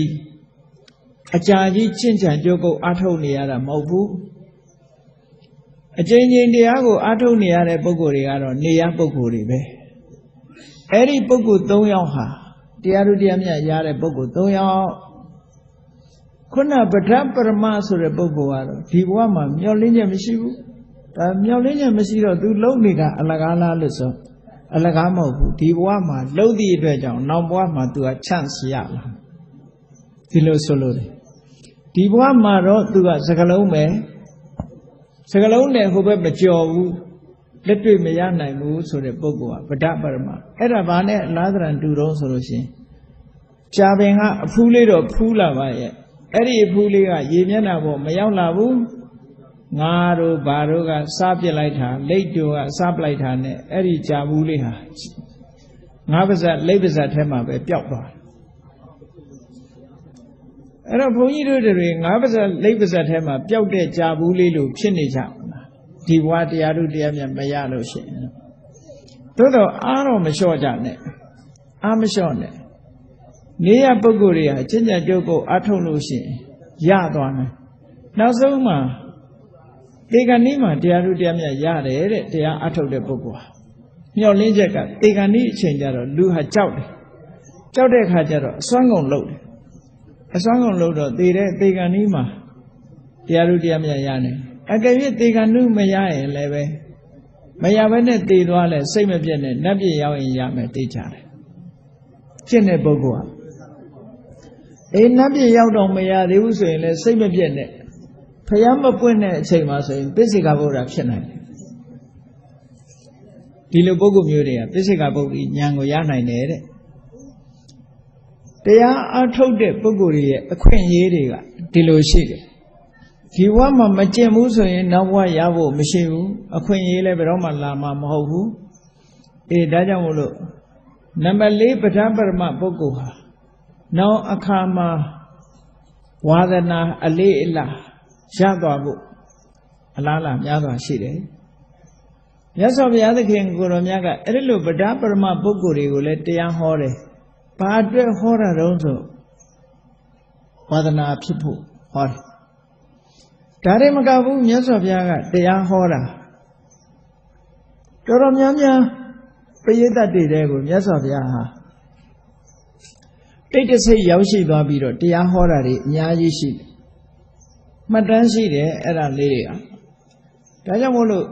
အကြာကြီးကျင့်ကြံကြိုးကုပ်အားထုတ်နေရတာမဟုတ်ဘူးအကျဉ်းချင်းတရားကိုအားထုတ်နေရတဲ့ပုဂ္ဂိုလ်တွေကတော့နေရပုဂ္ဂိုလ်တွေပဲအဲ့ဒီပုဂ္ဂိုလ်၃ယောက်ဟာတရားတို့တရားမြတ်ရတဲ့ပုဂ္ဂိုလ်၃ယောက်ခုနပဋ္ဌပရမဆိုတဲ့ပုဂ္ဂိုလ်ကတော့ဒီဘဝမှာမျောလင်းချက်မရှိဘူးဒါမျောလင်းချက်မရှိတော့သူလုံနေတာအလကားလားလို့ဆိုအလကားမဟုတ်ဘူးဒီဘဝမှာလှုပ်သည့်အတွက်ကြောင့်နောက်ဘဝမှာသူကချန့်စီရလာဒီလိုဆိုလို့ဒီဘဝမှာတော့သူကစကလုံးပဲစကလုံးနဲ့ဟိုဘက်မကြော်ဘူးလက်တွေ့မရနိုင်ဘူးဆိုတဲ့ပုဂ္ဂိုလ်ကပဋ္ဌပရမအဲ့ဒါဘာနဲ့အလားတန်တူတော့ဆိုလို့ရှိရင်ကြာပင်ကအဖူးလေးတော့ဖူးလာပါရဲ့အဲ့ဒီအဖူးလေးကရေမျက်နှာပေါ်မရောက်လာဘူးငါတို့ဘာတို့ကစားပြစ်လိုက်တာလိတ်တို့ကစားပလိုက်တာနဲ့အဲ့ဒီကြာဘူးလေးဟာငါးပါးစပ်လိတ်ပါးစပ်ထဲမှာပဲပျောက်သွားအဲ့တော့ဘုန်းကြီးတို့တွေငါးပါးစပ်လိတ်ပါးစပ်ထဲမှာပျောက်တဲ့ကြာဘူးလေးလို့ဖြစ်နေကြဒီဘဝတရားတို့တရားမြတ်မရလို့ရှိရင်သို့တော့အားတော့မလျှော့ကြနဲ့အားမလျှော့နဲ့နေရပုဂ္ဂိုလ်တွေဟာကျင့်ကြံကြိုးကိုအားထုတ်လို့ရှိရင်ရသွားတယ်နောက်ဆုံးမှာတေဂဏီမှာတရားတို့တရားမြတ်ရတယ်တဲ့တရားအားထုတ်တဲ့ပုဂ္ဂိုလ်ဟာမျောလင်းချက်ကတေဂဏီအချိန်ကျတော့လူဟာကြောက်တယ်ကြောက်တဲ့အခါကျတော့အစွမ်းကုန်လှုပ်တယ်အစွမ်းကုန်လှုပ်တော့တေဂဏီမှာတရားတို့တရားမြတ်ရတယ်အကယ်၍တေဂဏုမရရင်လည်းပဲ မရဘဲနဲ့တည်သွားလဲစိတ်မပြတ်နဲ့နတ်ပြည်ရောက်ရင်ရမယ်သိကြတယ်ကျင့်တဲ့ပုဂ္ဂိုလ်ဟာနတ်ပြည်ရောက်တော့မရသေးဘူးဆိုရင်လဲစိတ်မပြတ်နဲ့ဖျားမပွင့်တဲ့အချိန်မှာဆိုရင်ပိစိကဗုဒ္ဓဖြစ်နိုင်တယ်ဒီလိုပုဂ္ဂိုလ်မျိုးတွေကပိစိကဗုဒ္ဓဉာဏ်ကိုရနိုင်တယ်တဲ့တရားအထုတ်တဲ့ပုဂ္ဂိုလ်တွေရဲ့အခွင့်အရေးတွေကဒီလိုရှိတယ်ဒီဘဝမှာမကျင့်ဘူးဆိုရင်နောက်ဘဝရဖို့မရှိဘူးအခွင့်အရေးလည်းဘယ်တော့မှလာမှာမဟုတ်ဘူးဒါကြောင့်မို့လို့နံပါတ်၄ပဋ္ဌာပရမပုဂ္ဂိုလ်ဟာနောက်အခါမှာဝါဒနာအလေးအလာရသွားဖို့အလားအလာများစွာရှိတယ်မြတ်စွာဘုရားသခင်ကိုရောမြတ်ကအဲ့ဒီလိုပဋ္ဌာပရမပုဂ္ဂိုလ်တွေကိုလည်းတရားဟောတယ်ဘာအတွက်ဟောတာတုံးဆိုဝါဒနာဖြစ်ဖို့ဟောတယ်ဒါတွေမကဘူးမြတ်စွာဘုရားကတရားဟောတာတော်တော်များများပရိသတ်တွေတဲ့ကိုမြတ်စွာဘုရားဟာတိတ်တဆိတ်ရောက်ရှိသွားပြီးတော့တရားဟောတာတွေအများကြီးရှိတယ်မှတ်တမ်းရှိတယ်အဲ့ဒါလေးတွေဒါကြောင့်မို့လို့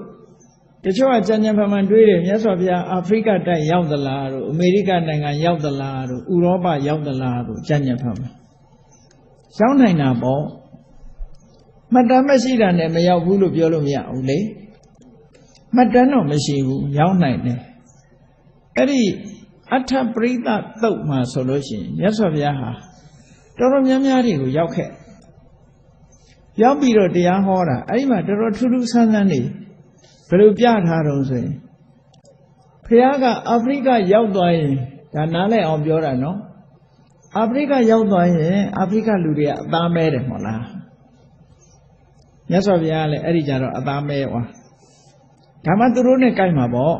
တချို့ကကြံ့ကြံ့ဖန်ဖန်တွေးတယ်မြတ်စွာဘုရားအာဖရိကတိုက်ရောက်သလားတို့အမေရိကနိုင်ငံရောက်သလားတို့ဥရောပရောက်သလားတို့ကြံ့ကြံ့ဖန်ဖန်ရောက်နိုင်တာပေါ့မှတ်တမ်းမရှိတာနဲ့မရောက်ဘူးလို့ပြောလို့မရဘူးလေမှတ်တမ်းတော့မရှိဘူးရောက်နိုင်တယ်အဲ့ဒီအထပရိသသုတ်မှာဆိုလို့ရှိရင်မြတ်စွာဘုရားဟာတော်တော်များများတွေကိုရောက်ခဲ့ရောက်ပြီးတော့တရားဟောတာအဲ့ဒီမှာတော်တော်ထူးထူးဆန်းဆန်းနေဘယ်လိုပြထားတော့ဆိုရင်ဘုရားကအာဖရိကရောက်သွားရင်ဒါနားလည်အောင်ပြောတာနော်အာဖရိကရောက်သွားရင်အာဖရိကလူတွေကအသားမဲတယ်မဟုတ်လားမြတ်စွာဘုရားကလည်းအဲ့ဒီကြတော့အသားမဲွားဒါမှသူတို့နဲ့ကြိုက်မှာပေါ့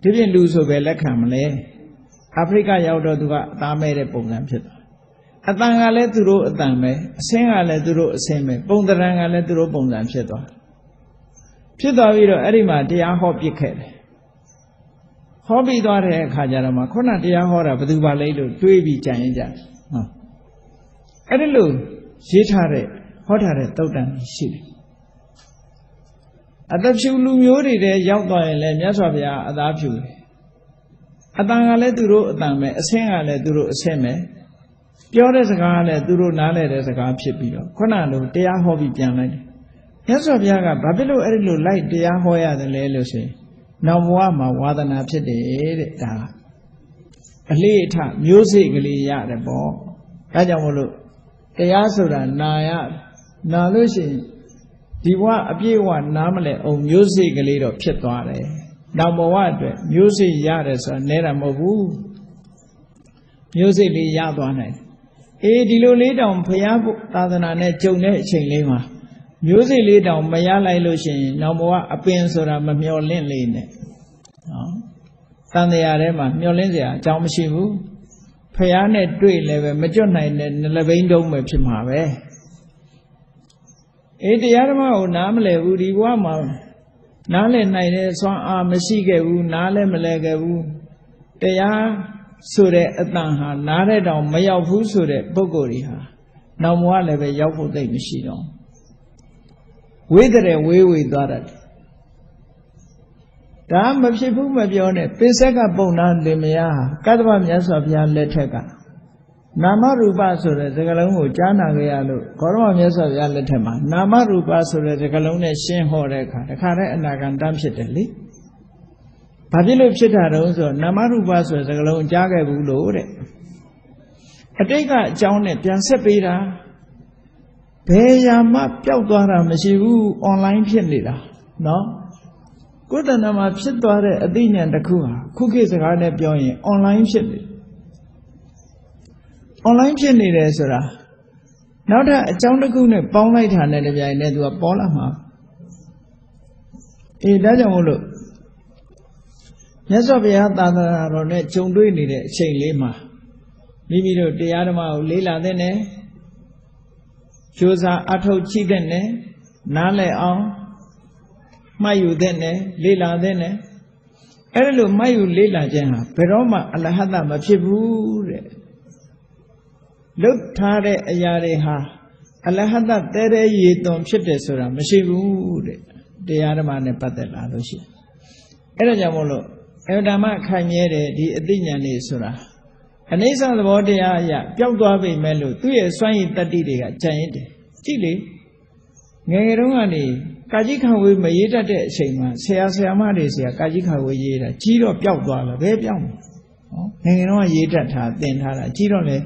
ဒီပြင်လူဆိုပဲလက်ခံမလဲအာဖရိကရောက်တော့သူကအသားမဲတဲ့ပုံစံဖြစ်သွားအတန်ကလည်းသူတို့အတန်ပဲအဆင်းကလည်းသူတို့အဆင်းပဲပုံသဏ္ဍာန်ကလည်းသူတို့ပုံစံဖြစ်သွားပြီးတော့အဲ့ဒီမှာတရားဟောပြစ်ခဲ့တယ်ဟောပြီးသွားတဲ့အခါကျတော့မှခုနတရားဟောတာဘယ်သူပါလဲလို့တွေးပြီးကြံရင်ကြအဲ့ဒီလိုရေးထားတဲ့ဟောထားတဲ့သုတ်တန်ရှိတယ်အသက်ဖြူလူမျိုးတွေတဲ့ရောက်သွားရင်လည်းမြတ်စွာဘုရားအသားဖြူတယ်အတန်ကလည်းသူတို့အတန်ပဲအဆင်းကလည်းသူတို့အဆင်းပဲပြောတဲ့စကားကလည်းသူတို့နားလည်တဲ့စကားဖြစ်ပြီးတော့ခုနလိုတရားဟောပြီးပြန်လိုက်တယ်မြတ်စွာဘုရားကဘာဖြစ်လို့အဲ့ဒီလိုလိုက်တရားဟောရတယ်လဲလို့ဆိုရင်နောက်ဘဝမှာဝါဒနာဖြစ်တယ်တဲ့ဒါအလေးအထမျိုးစိတ်ကလေးရတယ်ပေါ့ဒါကြောင့်မို့လို့တရားဆိုတာနာရနာလို့ရှိရင်ဒီဘဝအပြည့်အဝနားမလဲအောင်မျိုးစိတ်ကလေးတော့ဖြစ်သွားတယ်နောက်ဘဝအတွက်မျိုးစိတ်ရတယ်ဆိုတာနဲတာမဟုတ်ဘူးမျိုးစိတ်လေးရသွားနိုင်ဒီလိုလေးတောင်ဘုရားသာသနာနဲ့ကြုံတဲ့အချိန်လေးမှာမျိုးစိတ်လေးတောင်မရလိုက်လို့ရှိရင်နောက်ဘဝအပင်ဆိုတာမမျော်လင့်လေးနဲ့နော်သံတရားထဲမှာမျော်လင့်စရာအကြောင်းမရှိဘူးဖះနဲ့တွေ့လည်းပဲမကြွနိုင်တဲ့နှလဘိန်းတုံးပဲဖြစ်မှာပဲတရားဓမ္မကိုနားမလည်ဘူးဒီဘဝမှာနားလည်နိုင်တဲ့စွမ်းအားမရှိခဲ့ဘူးနားလည်းမလည်ခဲ့ဘူးတရားဆိုတဲ့အတန်ဟာနားတဲ့တောင်မရောက်ဘူးဆိုတဲ့ပုဂ္ဂိုလ်တွေဟာနောက်ဘဝလည်းပဲရောက်ဖို့သိမရှိတော့ဝိတရေဝေးဝေးသွားတယ်ဒါမဖြစ်ဘူးမပြောနဲ့ပိစက်ကပုံနာလင်မယားကတ္တဗမြတ်စွာဘုရားလက်ထက်ကနာမရူပဆိုတဲ့စကားလုံးကိုကြားနာကြရလို့ဂေါရမမြတ်စွာဘုရားလက်ထက်မှာနာမရူပဆိုတဲ့စကားလုံးနဲ့ရှင်းဟောတဲ့အခါတခါတည်းအနာဂံတန်းဖြစ်တယ်လေဘာဖြစ်လို့ဖြစ်တာတုံးဆိုနာမရူပဆိုတဲ့စကားလုံးကြားခဲ့ဘူးလို့တဲ့အတိတ်ကအကြောင်းနဲ့ပြန်ဆက်ပေးတာဘယ်ရာမှပျောက်သွားတာမရှိဘူးအွန်လိုင်းဖြစ်နေတာနော်ကိုယ်တဏ္ဍာမှာဖြစ်သွားတဲ့အသိဉာဏ်တစ်ခုဟာခုခေတ်စကားနဲ့ပြောရင်အွန်လိုင်းဖြစ်နေအွန်လိုင်းဖြစ်နေတယ်ဆိုတာနောက်ထပ်အကြောင်းတစ်ခုနဲ့ပေါင်းလိုက်တာနဲ့တပြိုင်တည်းသူကပေါ်လာမှာဒါကြောင့်မို့လို့မြတ်စွာဘုရားသာသနာတော်နဲ့ကြုံတွေ့နေတဲ့အချိန်လေးမှာမိမိတို့တရားဓမ္မကိုလေ့လာသင့်တယ်ကြိုးစားအထောက်ကြည့်သင့်တယ်နားလည်အောင်မှတ်ယူသင့်တယ်လေ့လာသင့်တယ်အဲ့ဒါလို့မှတ်ယူလေ့လာခြင်းဟာဘယ်တော့မှအလဟတမဖြစ်ဘူးတဲ့လုတ်ထားတဲ့အရာတွေဟာအလဟတတဲတဲရေသွန်ဖြစ်တယ်ဆိုတာမရှိဘူးတဲ့တရားဓမ္မနဲ့ပတ်သက်လာလို့ရှိရင် အဲ့ဒါကြောင့်မို့လို့အဓမ္မခိုင်မြဲတယ်ဒီအသိဉာဏ်လေးဆိုတာအနိစ္စသဘောတရားအရာပျောက်သွားပြီမဲ့လို့သူ့ရဲ့စွမ်းရည်တတ္တိတွေကကြံ့ရင်တယ်ကြည့်လေငယ်ငယ်တုန်းကနေကာကြီးခံဝေးမရေးတတ်တဲ့အချိန်မှာဆရာမတွေဆရာကာကြီးခံဝေးရေးတာကြီးတော့ပျောက်သွားတယ်ဘယ်ပျောက်မလဲငယ်ငယ်တုန်းကရေးတတ်တာသင်ထားတာကြီးတော့လေ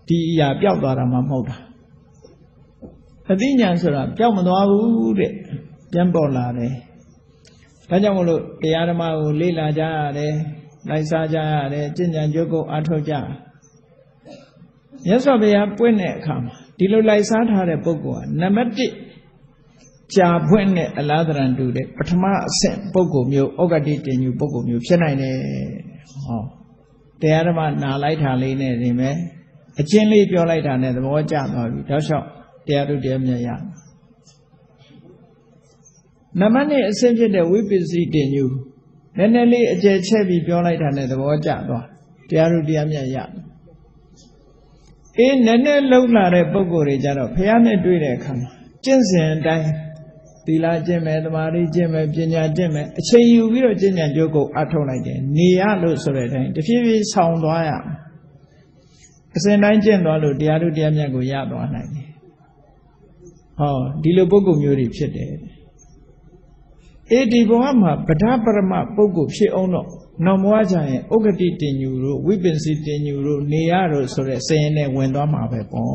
ဒီအရာပျောက်သွားတာမှမဟုတ်တာအသိဉာဏ်ဆိုတာပျောက်မသွားဘူးတဲ့ပြန်ပေါ်လာတယ်ဒါကြောင့်မို့လို့တရားဓမ္မကိုလေ့လာကြရတယ်လိုက်စားကြရတယ်ကျင့်ကြံကြိုးကုပ်အားထုတ်ကြမြတ်စွာဘုရားပွင့်တဲ့အခါမှာဒီလိုလိုက်စားထားတဲ့ပုဂ္ဂိုလ်ကနံပါတ်1ကြာဖွင့်တဲ့အလားတရံတူတဲ့ပထမအဆင့်ပုဂ္ဂိုလ်မျိုးဩဃတိတင်ညူပုဂ္ဂိုလ်မျိုးဖြစ်နိုင်တယ်ဟောတရားဓမ္မနာလိုက်တာလေးနဲ့နေမယ်အချင်းလေးပြောလိုက်တာနဲ့သဘောကျသွားပြီတောက်လျှောက်တရားတို့တရားမြတ်ရနံပါတ်2အဆင့်ဖြစ်တဲ့ဝိပစ္စည်းတင်ညူနည်းနည်းလေးအကျယ်ချဲ့ပြီးပြောလိုက်တာနဲ့သဘောကျသွားတရားတို့တရားမြတ်ရနည်းနည်းလှုပ်လာတဲ့ပုံကိုယ်တွေကြတော့ဘုရားနဲ့တွေ့တဲ့အခါမှာကျင့်စဉ်အတိုင်းသီလကျင့်မယ်သမာဓိကျင့်မယ်ပညာကျင့်မယ်အချိန်ယူပြီးတော့ကျင့်ကြံကြိုးကုပ်အထောက်လိုက်တယ်နေရလို့ဆိုတဲ့အတိုင်းတဖြည်းဖြည်းဆောင်သွားရအစဉ်တိုင်းကျင့်သွားလို့တရားတို့တရားမြတ်ကိုရသွားနိုင်တယ်ဟောဒီလိုပုဂ္ဂိုလ်မျိုးတွေဖြစ်တယ်ဒီဘဝမှာဗဒပရမပုဂ္ဂိုလ်ဖြစ်အောင်တော့နောက်ဘဝကျရင်ဥက္ကတိတင်ညူတို့ဝိပစ္စည်းတင်ညူတို့နေရတို့ဆိုတဲ့စရင်နဲ့ဝင်သွားမှာပဲပေါ့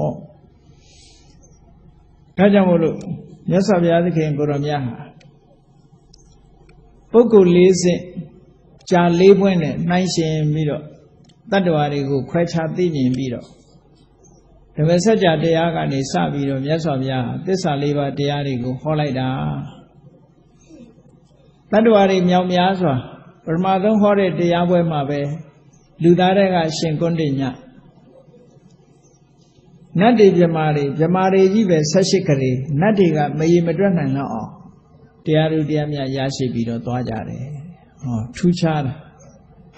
ဒါကြောင့်မို့လို့မြတ်စွာဘုရားသခင်ကိုရောမြတ်ဟာပုဂ္ဂိုလ်၄ဆင့်ကြာ၄ပွင့်နဲ့နှိုင်းရှင်ပြီးတော့တတ္တဝါတွေကိုခွဲခြားသိမြင်ပြီးတော့ဓမ္မစကြာတရားကနေစပြီးတော့မြတ်စွာဘုရားသစ္စာ၄ပါးတရားတွေကိုဟောလိုက်တာတတ္တဝါတွေမြောက်များစွာပထမဆုံးဟောတဲ့တရားပွဲမှာပဲလူသားတွေကရှင်ကွန်းတင်ညနတ်တွေမြမာတွေကြီးပဲ18ခရီးနတ်တွေကမရေမတွက်နိုင်တော့အောင်တရားလူတရားမြတ်ရရှိပြီးတော့သွားကြတယ်ဟောထူးခြားတာ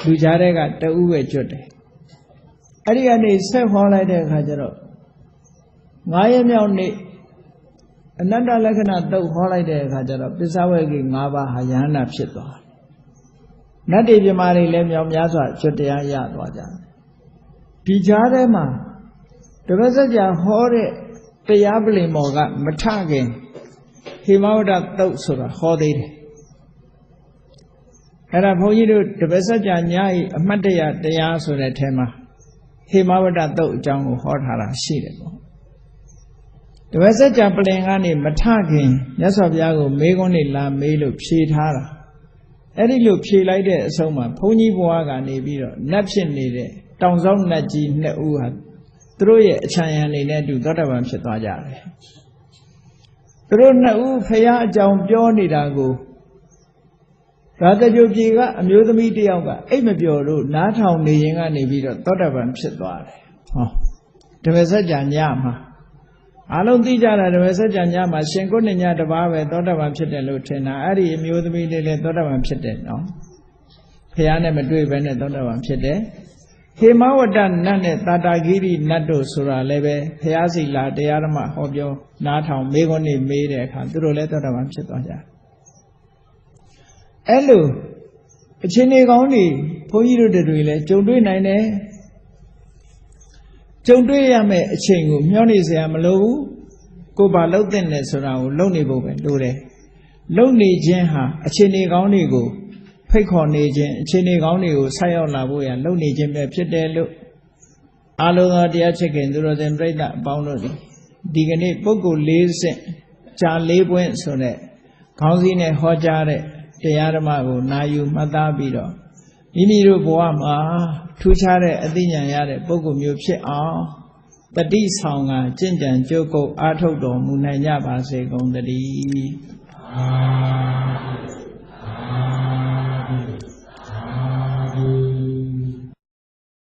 လူကြားတဲ့ကတဦးပဲကျွတ်တယ်အဲ့ဒီကနေဆက်ဟောလိုက်တဲ့အခါကျတော့9ရက်မြောက်နေ့အနတ္တလက္ခဏာတုတ်ဟောလိုက်တဲ့အခါကျတော့ပစ္စဝေကိ5ပါးဟာယဟန္တာဖြစ်သွားတယ်နတ်တွေမြမာတွေလည်းမြောက်များစွာကျွတ်တရားရသွားကြတယ်ဒီကြားထဲမှာဓမ္မစကြာဟောတဲ့တရားပလင်မော်ကမထခင်ဟိမဝဒတုတ်ဆိုတာဟောသေးတယ်အဲ့ဒါဘုန်းကြီးတို့ဓမ္မစကြာညဤအမှတ်တရတရားဆိုတဲ့ထဲမှာဟိမဝဒတုတ်အကြောင်းကိုဟောထားတာရှိတယ်ပေါ့ဓမ္မစကြာပလင်ကနေမထခင်မြတ်စွာဘုရားကိုမေးခွန်းတွေလာမေးလို့ဖြေထားတာအဲ့ဒီလိုဖြေလိုက်တဲ့အဆုံးမှာဘုန်းကြီးဘွားကနေပြီးတော့နတ်ဖြစ်နေတဲ့တောင်ဆောင်နတ်ကြီး2ဦးဟာသူတို့ရဲ့အချမ်းရံနေနဲ့တူသောတာပန်ဖြစ်သွားကြတယ်သူတို့2ဦးဖရာအကြောင်းပြောနေတာကိုရာဇဂိုပြေကအမျိုးသမီးတယောက်ကအိတ်မပြောလို့နားထောင်နေရင်ကနေပြီးတော့သောတာပန်ဖြစ်သွားတယ်ဟောဓမ္မစကြာညမှာအလုံးသိကြတာဓမ္မစကြာညမှာရှင်ကိုဏညတပါးပဲသောတာပန်ဖြစ်တယ်လို့ထင်တာအဲ့ဒီအမျိုးသမီးလေးလည်းသောတာပန်ဖြစ်တယ်နော်ဖရာနဲ့မတွေ့ဘဲနဲ့သောတာပန်ဖြစ်တယ်ဟေမဝတ္တနတ်နဲ့တာတာဂိရိနတ်တို့ဆိုတာလည်းပဲဘုရားစီလာတရားဓမ္မဟောပြောနားထောင်မေးခွန်းတွေမေးတဲ့အခါသူတို့လည်းသောတာပန်ဖြစ်သွားကြအဲ့လိုအချင်းတွေကောင်းတွေဘုန်းကြီးတို့တွေလည်းကြုံတွေ့နိုင်တယ်ကြုံတွေ့ရမယ့်အချိန်ကိုမျှော်နေစရာမလိုဘူးကိုယ်ဘာလုပ်တဲ့လဲဆိုတာကိုလုပ်နေဖို့ပဲလိုတယ်လုပ်နေခြင်းဟာအချင်းတွေကောင်းတွေကိုဖိတ်ခေါ်နေခြင်းအခြေအနေကောင်းတွေကိုဆက်ရောက်လာဖို့ရလုပ်နေခြင်းပဲဖြစ်တယ်လို့အာလုံးသောတရားချစ်ခင်သူတော်စင်ပြိဿအပေါင်းတို့ဒီကနေ့ပုဂ္ဂိုလ်၄ဆင့်ကြာ၄ပွင့်ဆိုတဲ့ခေါင်းစည်းနဲ့ဟောကြားတဲ့တရားဓမ္မကိုနာယူမှတ်သားပြီးတော့မိမိတို့ဘဝမှာထူးခြားတဲ့အသိဉာဏ်ရတဲ့ပုဂ္ဂိုလ်မျိုးဖြစ်အောင်တတိဆောင်ကကျင့်ကြံကြိုးကုပ်အားထုတ်တော်မူနိုင်ကြပါစေကုန်သတည်း